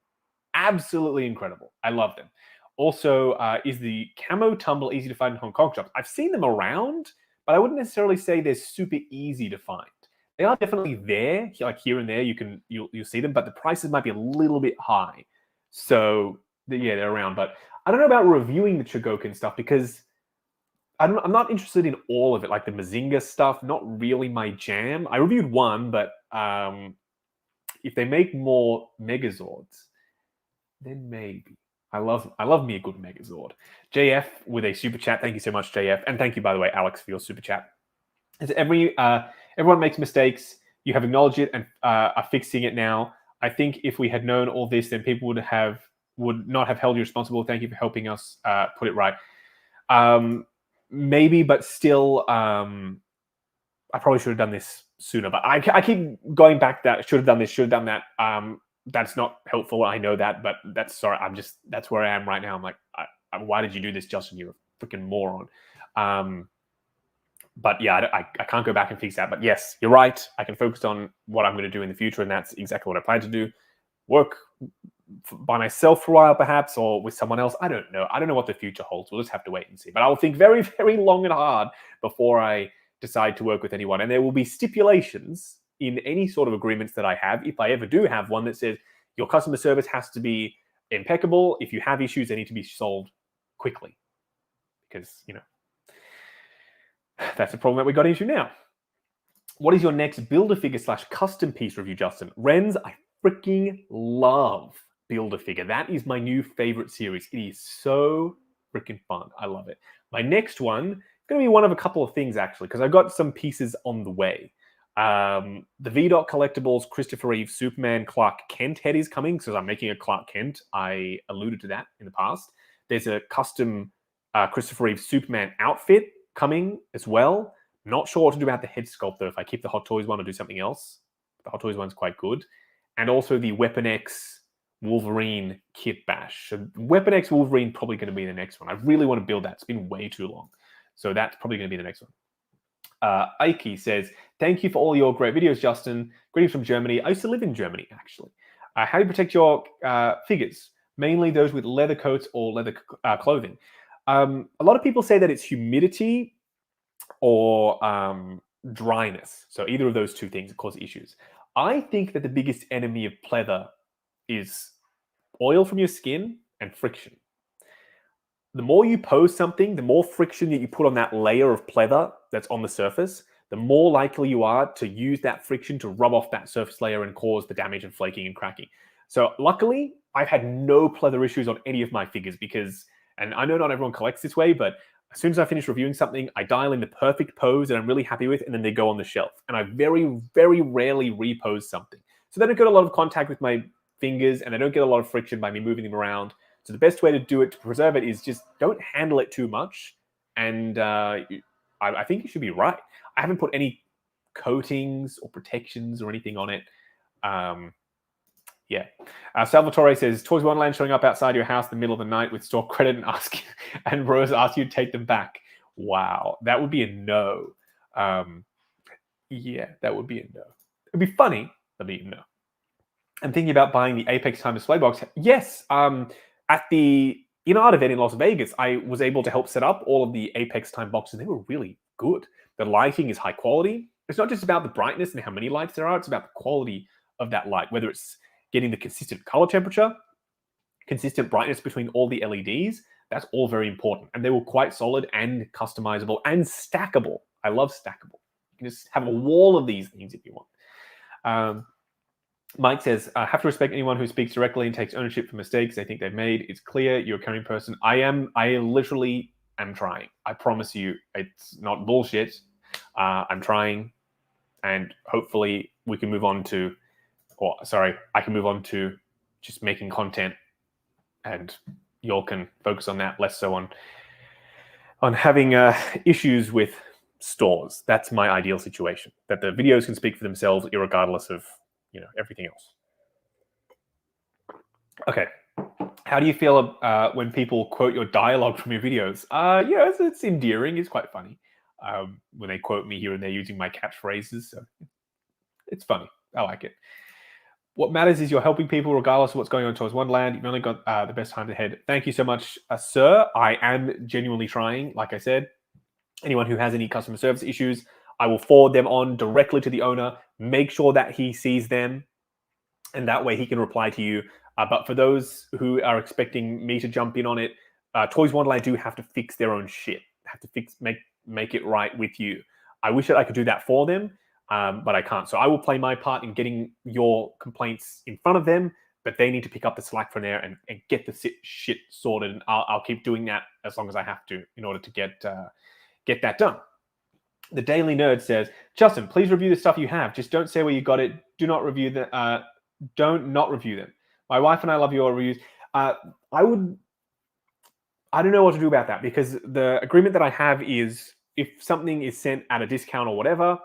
Absolutely incredible. I love them. Also, is the Camo Tumble easy to find in Hong Kong shops? I've seen them around, but I wouldn't necessarily say they're super easy to find. They are definitely there, like here and there. You'll see them, but the prices might be a little bit high. So yeah, they're around. But I don't know about reviewing the Chogokin stuff because I'm not interested in all of it. Like the Mazinga stuff, not really my jam. I reviewed one, but if they make more Megazords, then maybe. I love me a good Megazord. JF with a super chat. Thank you so much, JF, and thank you, by the way, Alex, for your super chat. As everyone makes mistakes. You have acknowledged it and are fixing it now. I think if we had known all this, then people would not have held you responsible. Thank you for helping us put it right. Maybe, but still, I probably should have done this sooner. But I keep going back to that. Should have done this. Should have done that. That's not helpful. I know that, but that's where I am right now. I'm like, why did you do this, Justin? You're a freaking moron. But yeah, I can't go back and fix that. But yes, you're right. I can focus on what I'm going to do in the future, and that's exactly what I plan to do. Work by myself for a while, perhaps, or with someone else. I don't know. I don't know what the future holds. We'll just have to wait and see. But I will think very, very long and hard before I decide to work with anyone. And there will be stipulations in any sort of agreements that I have, if I ever do have one, that says your customer service has to be impeccable. If you have issues, they need to be solved quickly. Because, that's the problem that we got into now. What is your next Build-A-Figure / custom piece review, Justin? Rens, I freaking love Build-A-Figure. That is my new favorite series. It is so freaking fun. I love it. My next one is going to be one of a couple of things, actually, because I got some pieces on the way. The V-Dot Collectibles Christopher Reeve Superman Clark Kent head is coming, because I'm making a Clark Kent. I alluded to that in the past. There's a custom Christopher Reeve Superman outfit coming as well. Not sure what to do about the head sculpt, though. If I keep the Hot Toys one or do something else. The Hot Toys one's quite good. And also the Weapon X Wolverine kit bash. So Weapon X Wolverine probably going to be the next one. I really want to build that. It's been way too long. So that's probably going to be the next one. Aiki says, thank you for all your great videos, Justin. Greetings from Germany. I used to live in Germany, actually. How do you protect your figures? Mainly those with leather coats or leather clothing. A lot of people say that it's humidity or dryness. So either of those two things cause issues. I think that the biggest enemy of pleather is oil from your skin and friction. The more you pose something, the more friction that you put on that layer of pleather that's on the surface, the more likely you are to use that friction to rub off that surface layer and cause the damage and flaking and cracking. So luckily, I've had no pleather issues on any of my figures because, and I know not everyone collects this way, but as soon as I finish reviewing something, I dial in the perfect pose that I'm really happy with, and then they go on the shelf. And I very, very rarely repose something. So they don't get a lot of contact with my fingers, and I don't get a lot of friction by me moving them around. So the best way to do it, to preserve it, is just don't handle it too much. And I think you should be right. I haven't put any coatings or protections or anything on it. Yeah. Salvatore says, Toys Wonderland showing up outside your house in the middle of the night with store credit and Rose asks you to take them back. Wow. That would be a no. Yeah, that would be a no. It'd be funny, but be a no. I'm thinking about buying the Apex Time display box. Yes. At the Art event in Las Vegas, I was able to help set up all of the Apex Time boxes. They were really good. The lighting is high quality. It's not just about the brightness and how many lights there are. It's about the quality of that light, whether it's getting the consistent color temperature, consistent brightness between all the LEDs. That's all very important. And they were quite solid and customizable and stackable. I love stackable. You can just have a wall of these things if you want. Mike says, I have to respect anyone who speaks directly and takes ownership for mistakes they think they've made. It's clear you're a caring person. I literally am trying. I promise you, it's not bullshit. I'm trying, and hopefully we can move on to, I can move on to just making content, and y'all can focus on that, less so on having issues with stores. That's my ideal situation, that the videos can speak for themselves irregardless of everything else. Okay. How do you feel when people quote your dialogue from your videos? It's endearing. It's quite funny when they quote me here and there using my catchphrases. So it's funny. I like it. What matters is you're helping people regardless of what's going on in Toys Wonderland. You've only got the best times ahead. Thank you so much, sir. I am genuinely trying. Like I said, anyone who has any customer service issues, I will forward them on directly to the owner. Make sure that he sees them, and that way he can reply to you. But for those who are expecting me to jump in on it, Toys Wonderland do have to fix their own shit. Have to make it right with you. I wish that I could do that for them, but I can't. So I will play my part in getting your complaints in front of them, but they need to pick up the slack from there and get the shit sorted. And I'll keep doing that as long as I have to in order to get that done. The Daily Nerd says, Justin, please review the stuff you have. Just don't say where you got it. Do not review them. Don't not review them. My wife and I love your reviews. I don't know what to do about that, because the agreement that I have is if something is sent at a discount or whatever,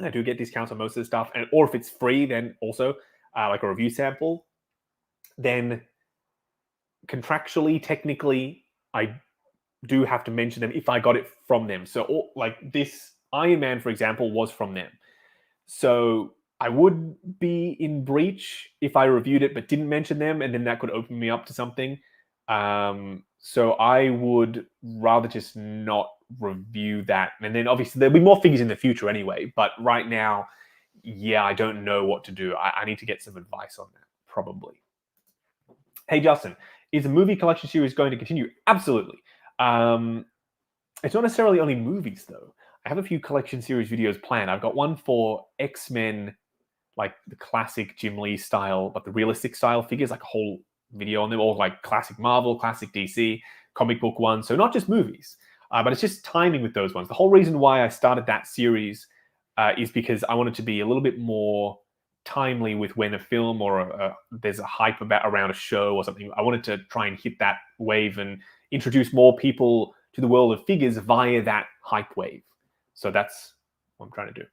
I do get discounts on most of the stuff, or if it's free, then also like a review sample, then contractually, technically, I do have to mention them if I got it from them. So like this Iron Man, for example, was from them. So I would be in breach if I reviewed it but didn't mention them, and then that could open me up to something. So I would rather just not review that. And then obviously there'll be more figures in the future anyway. But right now, I don't know what to do. I need to get some advice on that, probably. Hey, Justin, is the movie collection series going to continue? Absolutely. It's not necessarily only movies, though. I have a few collection series videos planned. I've got one for X-Men, like the classic Jim Lee style, but the realistic style figures, like a whole video on them, all like classic Marvel, classic DC, comic book ones. So not just movies, but it's just timing with those ones. The whole reason why I started that series is because I wanted to be a little bit more timely with when a film or there's a hype around a show or something. I wanted to try and hit that wave and introduce more people to the world of figures via that hype wave. So that's what I'm trying to do.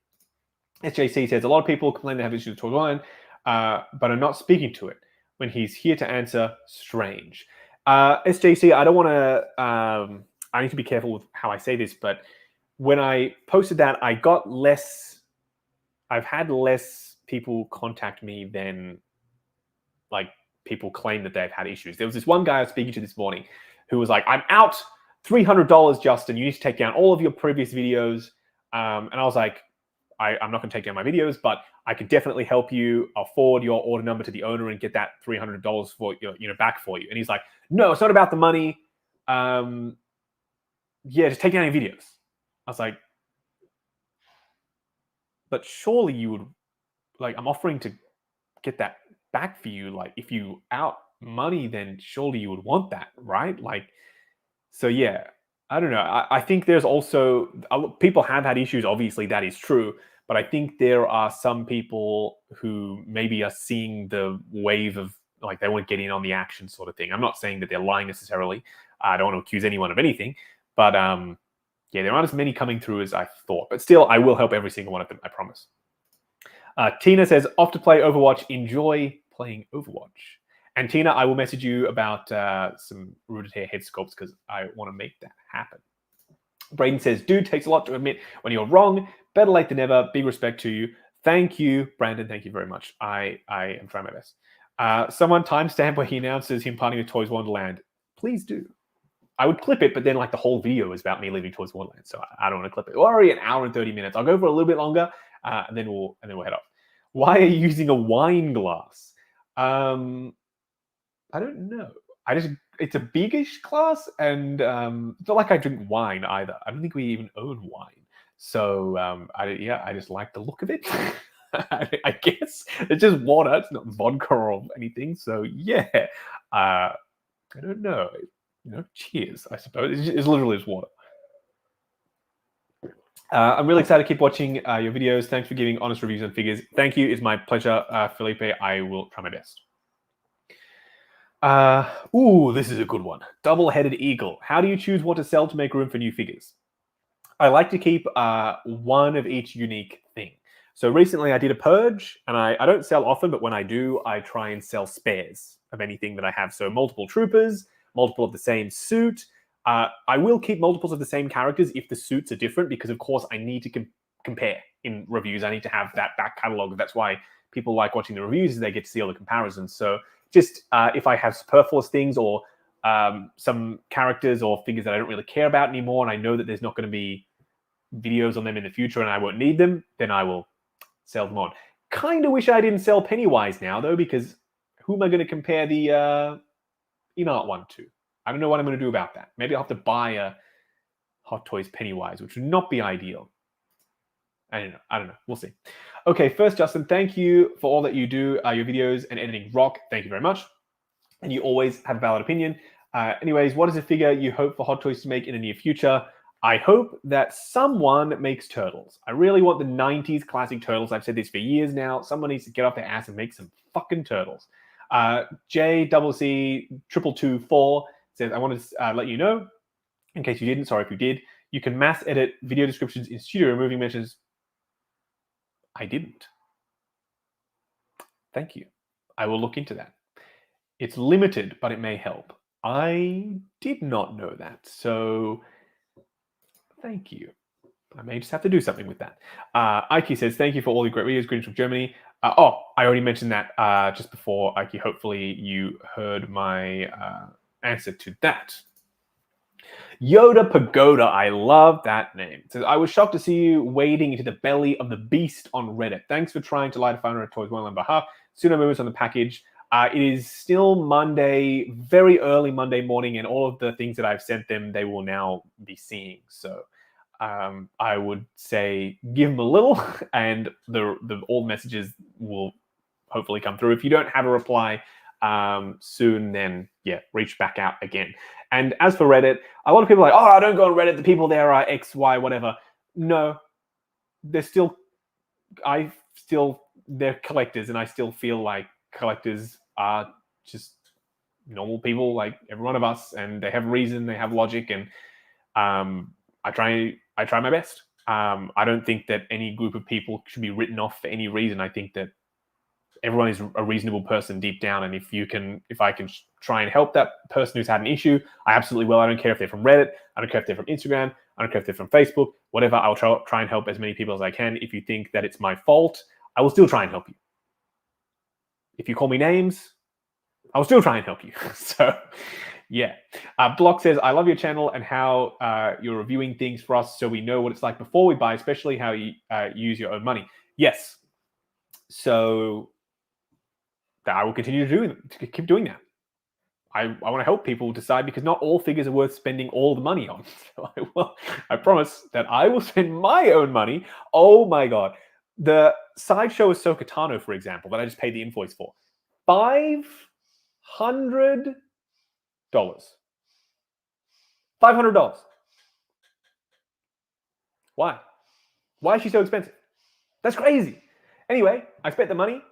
SJC says, a lot of people complain they have issues with Toys Wonderland, but are not speaking to it. when he's here to answer. Strange. SJC, I don't want to. I need to be careful with how I say this, but when I posted that, I got less. I've had less people contact me than like people claim that they've had issues. There was this one guy I was speaking to this morning who was like, "I'm out $300, Justin. You need to take down all of your previous videos." And I was like, I'm not going to take down my videos, but I can definitely help you. I'll forward your order number to the owner and get that $300 for back for you. And he's like, "No, it's not about the money. Yeah, just take down your videos." I was like, "But surely you would like, I'm offering to get that back for you. Like, if you out money, then surely you would want that, right?" Like, so yeah, I don't know. I think there's also people have had issues. Obviously, that is true. But I think there are some people who maybe are seeing the wave of like they want to get in on the action sort of thing. I'm not saying that they're lying necessarily. I don't want to accuse anyone of anything. But yeah, there aren't as many coming through as I thought. But still, I will help every single one of them. I promise. Tina says, "Off to play Overwatch. Enjoy playing Overwatch." And Tina, I will message you about some rooted hair head sculpts because I want to make that happen. Braden says, "Dude, takes a lot to admit when you're wrong. Better late than never. Big respect to you." Thank you, Brandon. Thank you very much. I am trying my best. Someone timestamp where he announces him partying with Toys Wonderland. Please do. I would clip it, but then like the whole video is about me leaving Toys Wonderland, so I don't want to clip it. We're already an hour and 30 minutes. I'll go for a little bit longer, and then we'll head off. Why are you using a wine glass? I don't know. It's a biggish glass, and it's not like I drink wine either. I don't think we even own wine, so I just like the look of it. I guess it's just water. It's not vodka or anything. So yeah, I don't know. Cheers. I suppose it's literally just water. I'm really excited to keep watching your videos. Thanks for giving honest reviews on figures. Thank you. It's my pleasure, Felipe. I will try my best. This is a good one. Double-headed eagle. How do you choose what to sell to make room for new figures? I like to keep one of each unique thing. So recently I did a purge, and I don't sell often, but when I do, I try and sell spares of anything that I have. So multiple troopers, multiple of the same suit. I will keep multiples of the same characters if the suits are different, because of course I need to compare in reviews. I need to have that back catalog. That's why people like watching the reviews, is they get to see all the comparisons. So just if I have superfluous things or some characters or figures that I don't really care about anymore, and I know that there's not going to be videos on them in the future and I won't need them, then I will sell them on. Kind of wish I didn't sell Pennywise now, though, because who am I going to compare the Inart one to? I don't know what I'm going to do about that. Maybe I'll have to buy a Hot Toys Pennywise, which would not be ideal. I don't know. We'll see. Okay, first, Justin, thank you for all that you do. Your videos and editing rock. Thank you very much. And you always have a valid opinion. Anyways, what is a figure you hope for Hot Toys to make in the near future? I hope that someone makes Turtles. I really want the 90s classic Turtles. I've said this for years now. Someone needs to get off their ass and make some fucking Turtles. JCC2224 says, "I want to let you know, in case you didn't, sorry if you did, you can mass edit video descriptions in Studio, removing mentions." I didn't. Thank you. I will look into that. It's limited, but it may help. I did not know that, so thank you. I may just have to do something with that. Ike says, "Thank you for all your great videos. Greetings from Germany." I already mentioned that just before, Ike. Hopefully you heard my answer to that. Yoda Pagoda, I love that name. It says, "I was shocked to see you wading into the belly of the beast on Reddit. Thanks for trying to light a fire on Toys Wonderland behalf. Sooner movements on the package." It is still Monday, very early Monday morning, and all of the things that I've sent them, they will now be seeing. So I would say give them a little, and the all messages will hopefully come through. If you don't have a reply soon, then yeah, reach back out again. And as for Reddit, a lot of people are like, "Oh, I don't go on Reddit. The people there are X, Y, whatever." No, they're they're collectors, and I still feel like collectors are just normal people like every one of us, and they have reason, they have logic, and I try my best. I don't think that any group of people should be written off for any reason. I think that everyone is a reasonable person deep down, and if I can try and help that person who's had an issue, I absolutely will. I don't care if they're from Reddit, I don't care if they're from Instagram, I don't care if they're from Facebook, whatever. I'll try and help as many people as I can. If you think that it's my fault, I will still try and help you. If you call me names, I will still try and help you. So, yeah. Block says, I love your channel and how you're reviewing things for us so we know what it's like before we buy, especially how you use your own money. Yes. So I will continue to keep doing that. I want to help people decide, because not all figures are worth spending all the money on. So I promise that I will spend my own money. Oh my God. The Sideshow Ahsoka Tano, for example, that I just paid the invoice for, $500. $500. Why? Why is she so expensive? That's crazy. Anyway, I spent the money.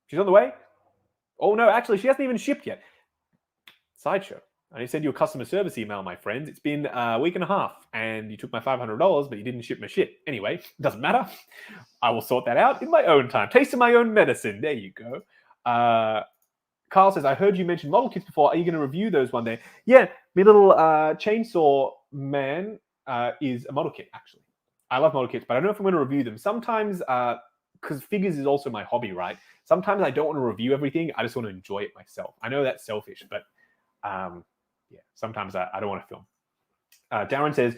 She's on the way. Oh no, actually, she hasn't even shipped yet. Sideshow. I need to send you a customer service email, my friends. It's been a week and a half, and you took my $500, but you didn't ship my shit. Anyway, doesn't matter. I will sort that out in my own time. Tasting my own medicine. There you go. Carl says, I heard you mention model kits before. Are you going to review those one day? Yeah, my little chainsaw man is a model kit, actually. I love model kits, but I don't know if I'm going to review them. Sometimes, because figures is also my hobby, right? Sometimes I don't want to review everything. I just want to enjoy it myself. I know that's selfish, but yeah, sometimes I don't want to film. Darren says,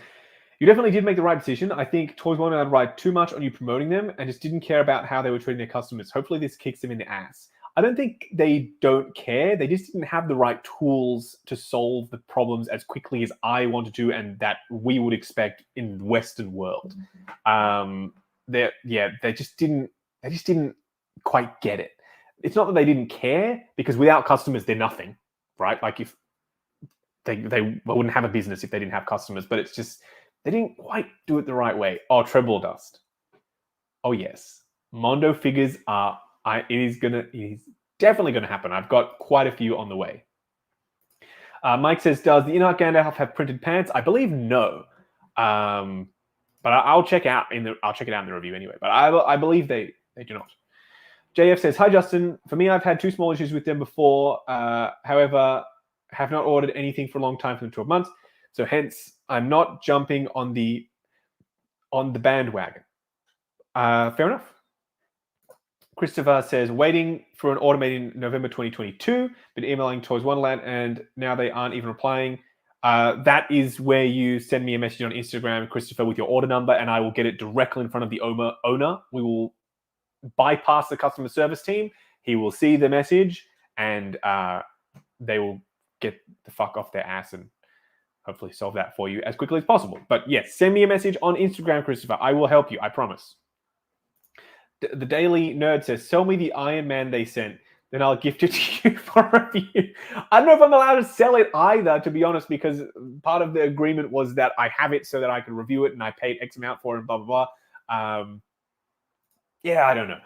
you definitely did make the right decision. I think Toys Wonderland relied too much on you promoting them and just didn't care about how they were treating their customers. Hopefully this kicks them in the ass. I don't think they don't care. They just didn't have the right tools to solve the problems as quickly as I wanted to and that we would expect in the Western world. They just didn't quite get it. It's not that they didn't care, because without customers, they're nothing, right? Like if they wouldn't have a business if they didn't have customers, but it's just they didn't quite do it the right way. Oh, Treble Dust. Oh yes, Mondo figures are. It is definitely gonna happen. I've got quite a few on the way. Mike says, does the In-Art Gandalf have printed pants? I believe no, but I'll check it out in the review anyway. But I believe they do not. JF says, hi Justin. For me, I've had two small issues with them before. However, have not ordered anything for a long time for the 12 months. So hence, I'm not jumping on the bandwagon. Fair enough. Christopher says, waiting for an automated in November 2022, been emailing Toys Wonderland, and now they aren't even replying. That is where you send me a message on Instagram, Christopher, with your order number, and I will get it directly in front of the owner. We will bypass the customer service team. He will see the message, and they will get the fuck off their ass and hopefully solve that for you as quickly as possible. But yes, send me a message on Instagram, Christopher. I will help you. I promise. The Daily Nerd says, sell me the Iron Man they sent, then I'll gift it to you for review. I don't know if I'm allowed to sell it either, to be honest, because part of the agreement was that I have it so that I can review it, and I paid X amount for it, and blah, blah, blah. Yeah, I don't know.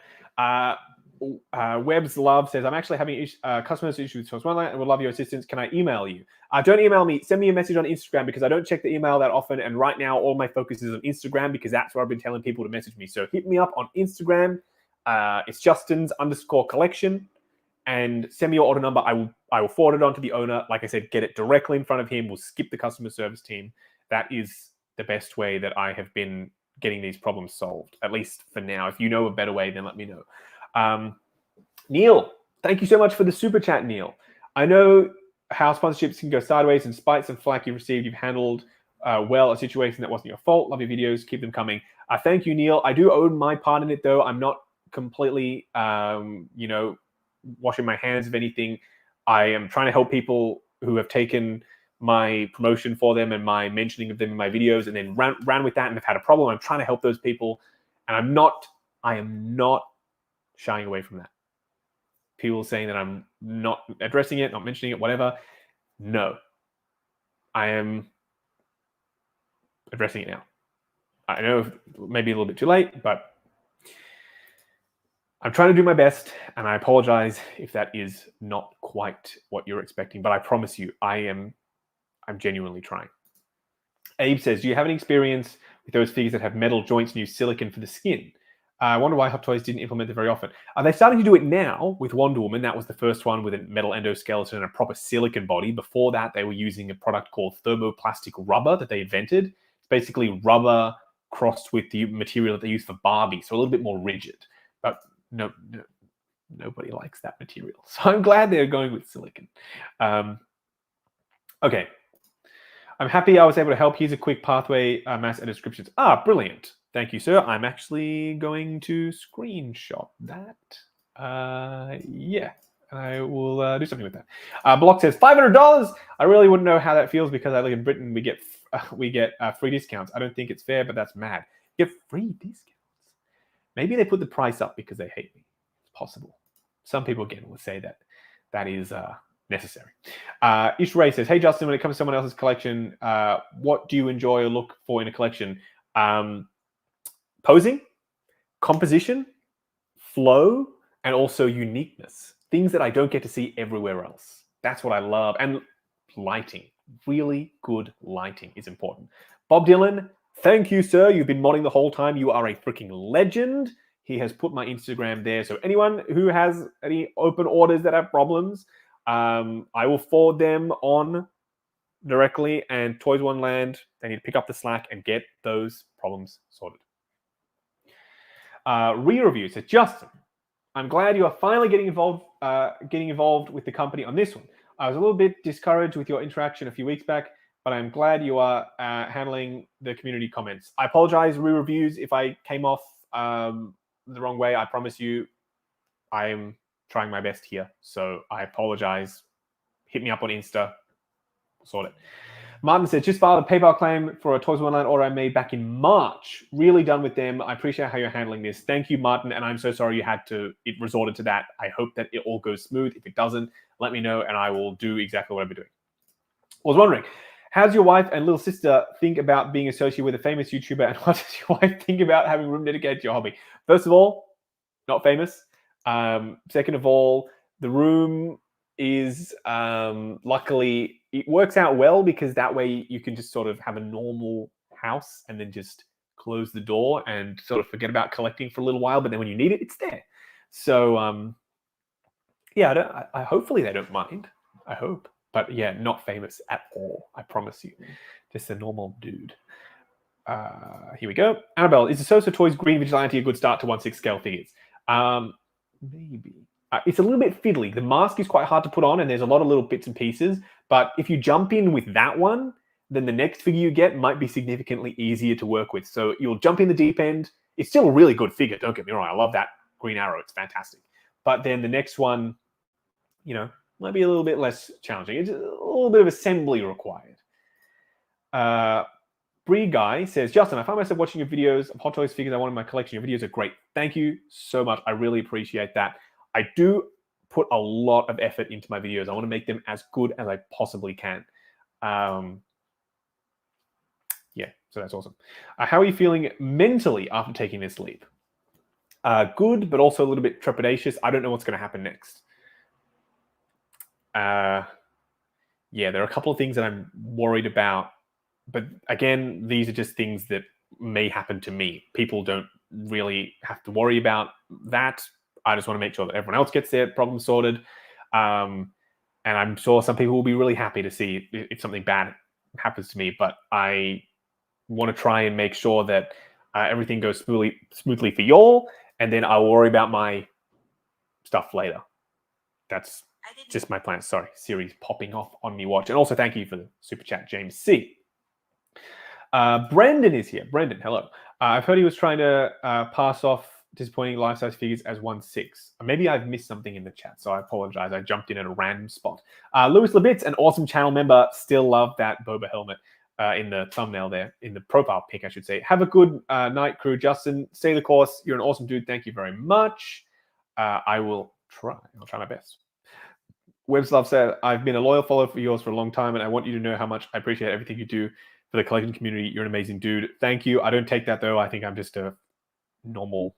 Webb's Love says, I'm actually having customers issues with Toys Wonderland and would love your assistance. Can I email you? Don't email me. Send me a message on Instagram, because I don't check the email that often. And right now, all my focus is on Instagram, because that's where I've been telling people to message me. So hit me up on Instagram. It's Justins_collection. And send me your order number. I will forward it on to the owner. Like I said, get it directly in front of him. We'll skip the customer service team. That is the best way that I have been getting these problems solved, at least for now. If you know a better way, then let me know. Neil, thank you so much for the super chat, Neil. I know how sponsorships can go sideways, and despite some flack you received, you've handled well a situation that wasn't your fault. Love your videos. Keep them coming. Thank you, Neil. I do own my part in it, though. I'm not completely, washing my hands of anything. I am trying to help people who have taken my promotion for them and my mentioning of them in my videos and then ran with that and have had a problem. I'm trying to help those people, and I am not shying away from that. People saying that I'm not addressing it, not mentioning it, whatever. No, I am addressing it now. I know maybe a little bit too late, but I'm trying to do my best, and I apologize if that is not quite what you're expecting, but I promise you, I'm genuinely trying. Abe says, do you have any experience with those figures that have metal joints and use silicone for the skin? I wonder why Hot Toys didn't implement it very often. They're starting to do it now with Wonder Woman. That was the first one with a metal endoskeleton and a proper silicon body. Before that, they were using a product called thermoplastic rubber that they invented. It's basically rubber crossed with the material that they use for Barbie, so a little bit more rigid. But nobody likes that material. So I'm glad they're going with silicon. Okay. I'm happy I was able to help. Here's a quick pathway, mass and descriptions. Brilliant. Thank you, sir. I'm actually going to screenshot that. Yeah, I will do something with that. Block says $500. I really wouldn't know how that feels because I live in Britain. We get free discounts. I don't think it's fair, but that's mad. You get free discounts. Maybe they put the price up because they hate me. It's possible. Some people again will say that is necessary. Ish Ray says, "Hey Justin, when it comes to someone else's collection, what do you enjoy or look for in a collection? Posing, composition, flow, and also uniqueness. Things that I don't get to see everywhere else. That's what I love. And lighting. Really good lighting is important." Bob Dylan, thank you, sir. You've been modding the whole time. You are a freaking legend. He has put my Instagram there. So anyone who has any open orders that have problems, I will forward them on directly. And Toys Wonderland, they need to pick up the slack and get those problems sorted. Re-review says, "Justin, I'm glad you are finally getting involved with the company on this one. I was a little bit discouraged with your interaction a few weeks back, but I'm glad you are handling the community comments. I apologize, re-reviews, if I came off the wrong way. I promise you I am trying my best here. So I apologize. Hit me up on Insta. Sort it." Martin says, "Just filed a PayPal claim for a Toys Wonderland order I made back in March. Really done with them. I appreciate how you're handling this. Thank you, Martin. And I'm so sorry it resorted to that. I hope that it all goes smooth. If it doesn't, let me know and I will do exactly what I've been doing." I was wondering, how's your wife and little sister think about being associated with a famous YouTuber, and what does your wife think about having room dedicated to your hobby? First of all, not famous. Second of all, the room is luckily it works out well because that way you can just sort of have a normal house and then just close the door and sort of forget about collecting for a little while, but then when you need it, it's there. So yeah, hopefully they don't mind. I hope. But yeah, not famous at all. I promise you. Just a normal dude. Here we go. Annabelle, is the Sosa Toys Green Vigilante a good start to 1/6 scale figures? Maybe. It's a little bit fiddly. The mask is quite hard to put on, and there's a lot of little bits and pieces. But if you jump in with that one, then the next figure you get might be significantly easier to work with. So you'll jump in the deep end. It's still a really good figure. Don't get me wrong. I love that Green Arrow. It's fantastic. But then the next one, might be a little bit less challenging. It's a little bit of assembly required. Bree Guy says, "Justin, I find myself watching your videos of Hot Toys figures I want in my collection. Your videos are great. Thank you so much. I really appreciate that. I do put a lot of effort into my videos. I want to make them as good as I possibly can." Yeah, so that's awesome. How are you feeling mentally after taking this leap? Good, but also a little bit trepidatious. I don't know what's going to happen next. Yeah, there are a couple of things that I'm worried about. But again, these are just things that may happen to me. People don't really have to worry about that. I just want to make sure that everyone else gets their problem sorted. And I'm sure some people will be really happy to see if something bad happens to me. But I want to try and make sure that everything goes smoothly for y'all. And then I'll worry about my stuff later. That's just my plan. Sorry, Siri's popping off on me watch. And also thank you for the super chat, James C. Brendan is here. Brendan, hello. I've heard he was trying to pass off disappointing life-size figures as 1/6. Maybe I've missed something in the chat, so I apologize. I jumped in at a random spot. Lewis Labitz, an awesome channel member, still love that Boba helmet in the thumbnail there, in the profile pic, I should say. Have a good night, crew. Justin, stay the course. You're an awesome dude. Thank you very much. I will try. I'll try my best. Webslove said, "I've been a loyal follower for yours for a long time, and I want you to know how much I appreciate everything you do for the collecting community. You're an amazing dude." Thank you. I don't take that, though. I think I'm just a normal,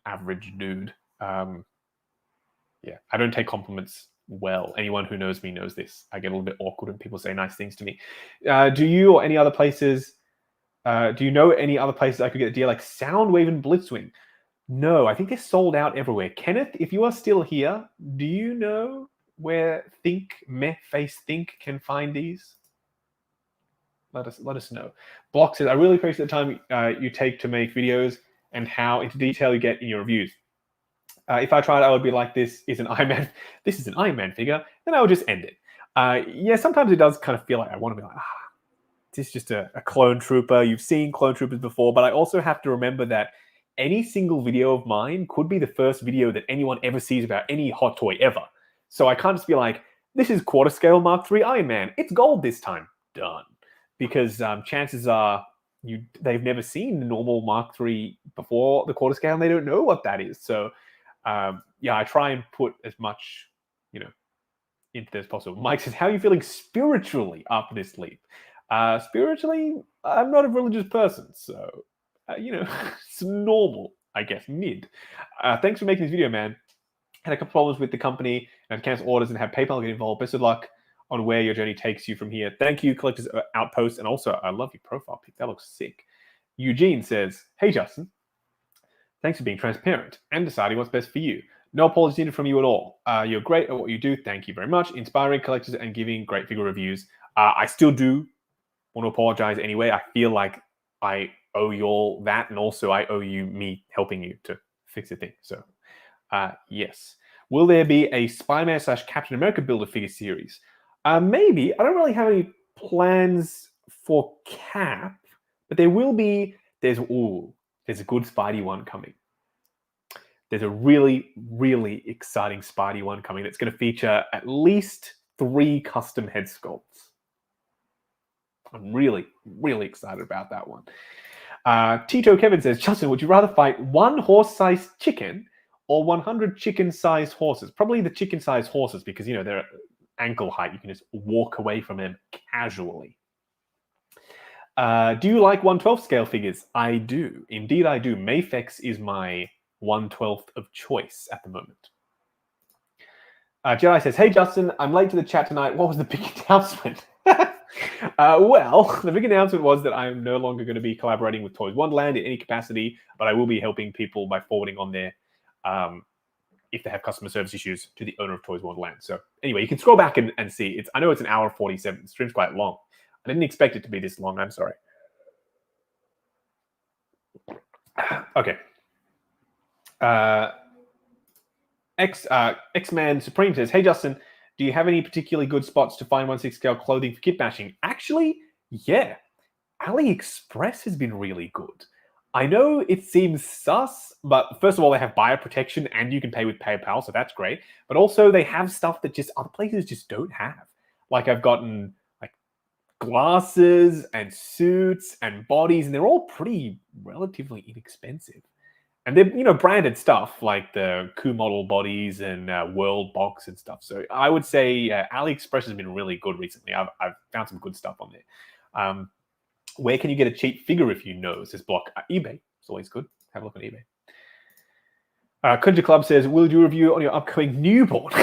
average dude. Yeah, I don't take compliments well. Anyone who knows me knows this. I get a little bit awkward when people say nice things to me. Do you or any other places, do you know any other places I could get a deal like Soundwave and Blitzwing? No, I think they're sold out everywhere. Kenneth, if you are still here, do you know where Face Think can find these? Let us know. Block says, I really appreciate the time you take to make videos and how into detail you get in your reviews. If I tried, I would be like, this is an Iron Man figure, then I would just end it. Yeah, sometimes it does kind of feel like I want to be like, this is just a clone trooper. You've seen clone troopers before, but I also have to remember that any single video of mine could be the first video that anyone ever sees about any hot toy ever. So I can't just be like, this is quarter scale Mark III Iron Man. It's gold this time. Done. Because chances are they've never seen the normal Mark III before the quarter scale, and they don't know what that is. So yeah, I try and put as much, into this as possible. Mike says, how are you feeling spiritually after this leap? Spiritually, I'm not a religious person, so, it's normal, I guess, mid. Thanks for making this video, man. Had a couple problems with the company and cancel orders and have PayPal get involved. Best of luck on where your journey takes you from here. Thank you, Collectors Outpost, and also, I love your profile pic. That looks sick. Eugene says, hey, Justin. Thanks for being transparent and deciding what's best for you. No apologies needed from you at all. You're great at what you do. Thank you very much. Inspiring collectors and giving great figure reviews. I still do want to apologize anyway. I feel like I owe you all that, and also I owe you me helping you to fix the thing. So, yes. Will there be a Spider-Man / Captain America builder figure series? Maybe. I don't really have any plans for Cap, but there will be. There's a good Spidey one coming. There's a really, really exciting Spidey one coming that's going to feature at least 3 custom head sculpts. I'm really, really excited about that one. Tito Kevin says, Justin, would you rather fight 1 horse-sized chicken or 100 chicken-sized horses? Probably the chicken-sized horses because, they're ankle height. You can just walk away from them casually. Do you like 1/12 scale figures? I do. Indeed, I do. Mafex is my 1/12 of choice at the moment. Jedi says, hey, Justin, I'm late to the chat tonight. What was the big announcement? Well, the big announcement was that I am no longer going to be collaborating with Toys Wonderland in any capacity, but I will be helping people by forwarding on their, if they have customer service issues, to the owner of Toys Wonderland. So anyway, you can scroll back and see. I know it's an hour 47. The stream's quite long. I didn't expect it to be this long. I'm sorry. Okay. X-Man Supreme says, hey, Justin, do you have any particularly good spots to find 1/6 scale clothing for kit bashing? Actually, yeah. AliExpress has been really good. I know it seems sus, but first of all, they have buyer protection and you can pay with PayPal, so that's great. But also they have stuff that just other places just don't have. Like I've gotten glasses and suits and bodies, and they're all pretty relatively inexpensive. And they're, branded stuff like the Coup model bodies and World Box and stuff. So I would say AliExpress has been really good recently. I've found some good stuff on there. Where can you get a cheap figure if you know? Says Block. eBay. It's always good. Have a look on eBay. Kunja Club says, will you review on your upcoming newborn?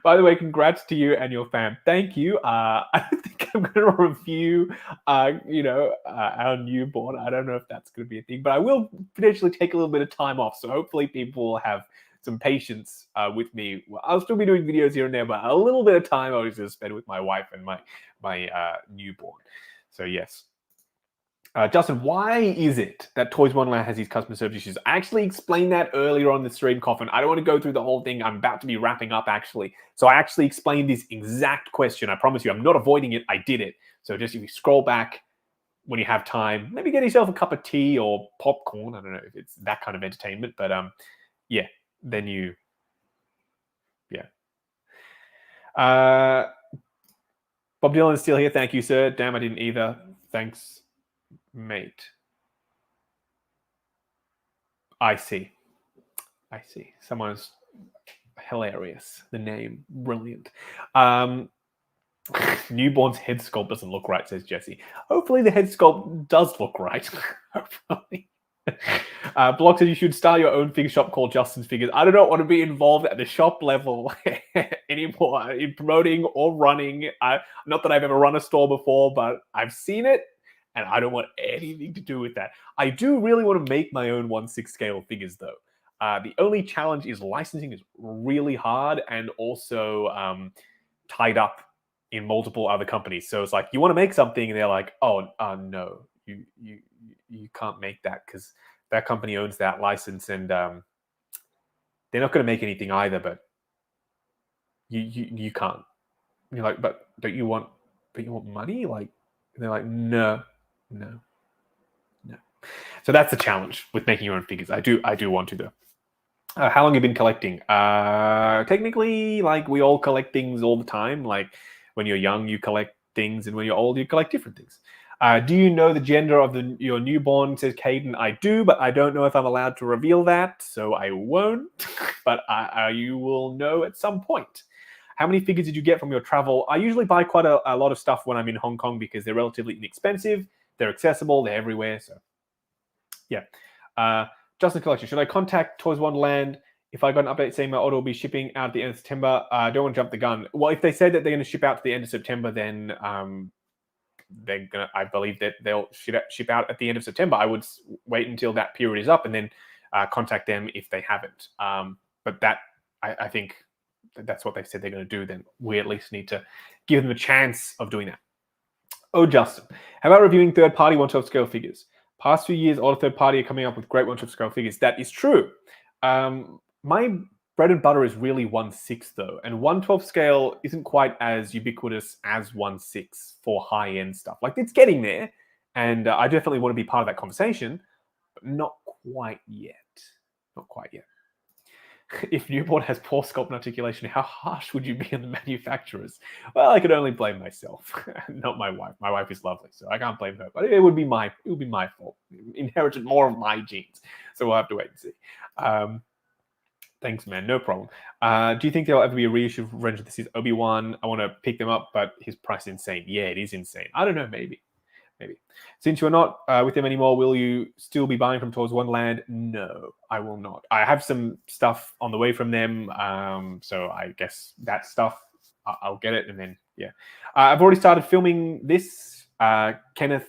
By the way, congrats to you and your fam. Thank you. I don't think I'm going to review, our newborn. I don't know if that's going to be a thing, but I will potentially take a little bit of time off. So hopefully people will have some patience with me. Well, I'll still be doing videos here and there, but a little bit of time I'll just spend with my wife and my newborn. So yes. Justin, why is it that Toys Wonderland has these customer service issues? I actually explained that earlier on the stream, Coffin. I don't want to go through the whole thing. I'm about to be wrapping up, actually. So I actually explained this exact question. I promise you, I'm not avoiding it. I did it. So just if you scroll back when you have time, maybe get yourself a cup of tea or popcorn. I don't know if it's that kind of entertainment. But yeah, then you, yeah. Bob Dylan is still here. Thank you, sir. Damn, I didn't either. Thanks. Mate. I see. Someone's hilarious. The name, brilliant. Newborn's head sculpt doesn't look right, says Jesse. Hopefully the head sculpt does look right. Hopefully. Block says you should start your own figure shop called Justin's Figures. I do not want to be involved at the shop level anymore in promoting or running. Not that I've ever run a store before, but I've seen it. and I don't want anything to do with that. I do really want to make my own 1/6 scale figures, though. The only challenge is licensing is really hard, and also tied up in multiple other companies. So it's like you want to make something, and they're like, "Oh, no, you can't make that because that company owns that license, and they're not going to make anything either. But you can't." And you're like, "But you want money?" Like, and they're like, "No." So that's the challenge with making your own figures. I do want to, though. How long have you been collecting? Technically, like, we all collect things all the time. Like, when you're young, you collect things, and when you're old, you collect different things. Do you know the gender of your newborn? Says Caden. I do, but I don't know if I'm allowed to reveal that, so I won't. But you will know at some point. How many figures did you get from your travel? I usually buy quite a lot of stuff when I'm in Hong Kong because they're relatively inexpensive, they're accessible, they're everywhere. So, yeah. Justin Collection, should I contact Toys Wonderland if I got an update saying my order will be shipping out at the end of September? I don't want to jump the gun. Well, if they say that they're going to ship out to the end of September, then I believe that they'll ship out at the end of September. I would wait until that period is up and then contact them if they haven't. But that, I think that's what they've said they're going to do. Then we at least need to give them a chance of doing that. Oh, Justin, how about reviewing third-party 1/12 scale figures? Past few years, all the third party are coming up with great 1/12 scale figures. That is true. My bread and butter is really 1/6 though, and 1/12 scale isn't quite as ubiquitous as 1/6 for high-end stuff. Like, it's getting there, and I definitely want to be part of that conversation, but not quite yet. Not quite yet. If newborn has poor sculpt and articulation, how harsh would you be on the manufacturers? Well, I could only blame myself, not my wife. My wife is lovely, so I can't blame her. But it would be my fault. Inherited more of my genes, so we'll have to wait and see. Thanks, man. No problem. Do you think there'll ever be a reissue of Revenge of the Sith Obi-Wan? I want to pick them up, but his price is insane. Yeah, it is insane. I don't know. Maybe. Since you're not with them anymore, will you still be buying from Toys Wonderland? No, I will not. I have some stuff on the way from them, so I guess that stuff, I'll get it, and then, yeah. I've already started filming this. Kenneth,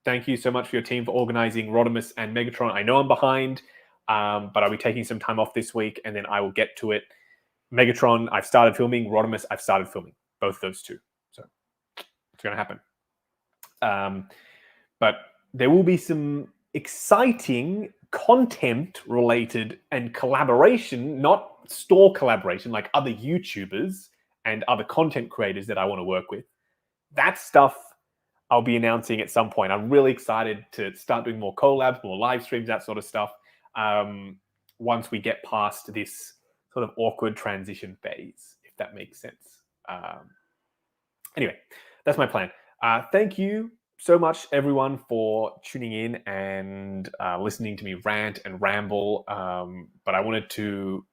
thank you so much for your team for organizing Rodimus and Megatron. I know I'm behind, but I'll be taking some time off this week, and then I will get to it. Megatron, I've started filming. Rodimus, I've started filming. Both those two. So it's going to happen. But there will be some exciting content related and collaboration, not store collaboration, like other YouTubers and other content creators that I want to work with. That stuff I'll be announcing at some point. I'm really excited to start doing more collabs, more live streams, that sort of stuff. Once we get past this sort of awkward transition phase, if that makes sense. Anyway, that's my plan. Thank you so much, everyone, for tuning in and listening to me rant and ramble. But I wanted to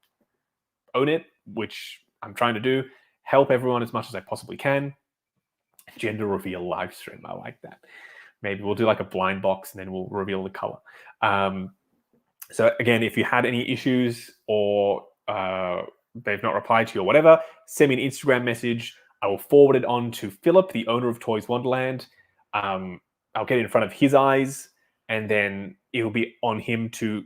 own it, which I'm trying to do. Help everyone as much as I possibly can. Gender reveal live stream. I like that. Maybe we'll do like a blind box and then we'll reveal the color. So again, if you had any issues or they've not replied to you or whatever, send me an Instagram message. I will forward it on to Philip, the owner of Toys Wonderland. I'll get it in front of his eyes, and then it'll be on him to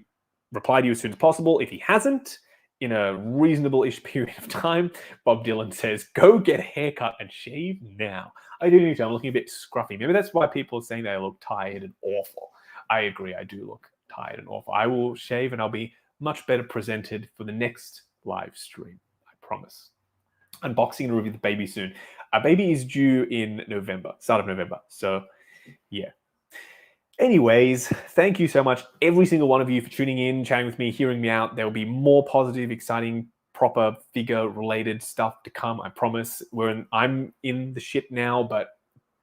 reply to you as soon as possible. If he hasn't, in a reasonable-ish period of time, Bob Dylan says, go get a haircut and shave now. I do need to. I'm looking a bit scruffy. Maybe that's why people are saying that I look tired and awful. I agree. I do look tired and awful. I will shave, and I'll be much better presented for the next live stream. I promise. Unboxing and review the baby soon. Our baby is due in November, start of November. So, yeah. Anyways, thank you so much, every single one of you, for tuning in, chatting with me, hearing me out. There will be more positive, exciting, proper figure-related stuff to come, I promise. I'm in the shit now, but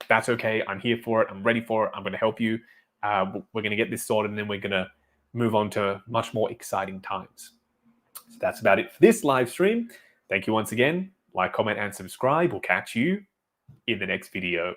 that's okay. I'm here for it. I'm ready for it. I'm going to help you. We're going to get this sorted, and then we're going to move on to much more exciting times. So that's about it for this live stream. Thank you once again. Like, comment, and subscribe. We'll catch you in the next video.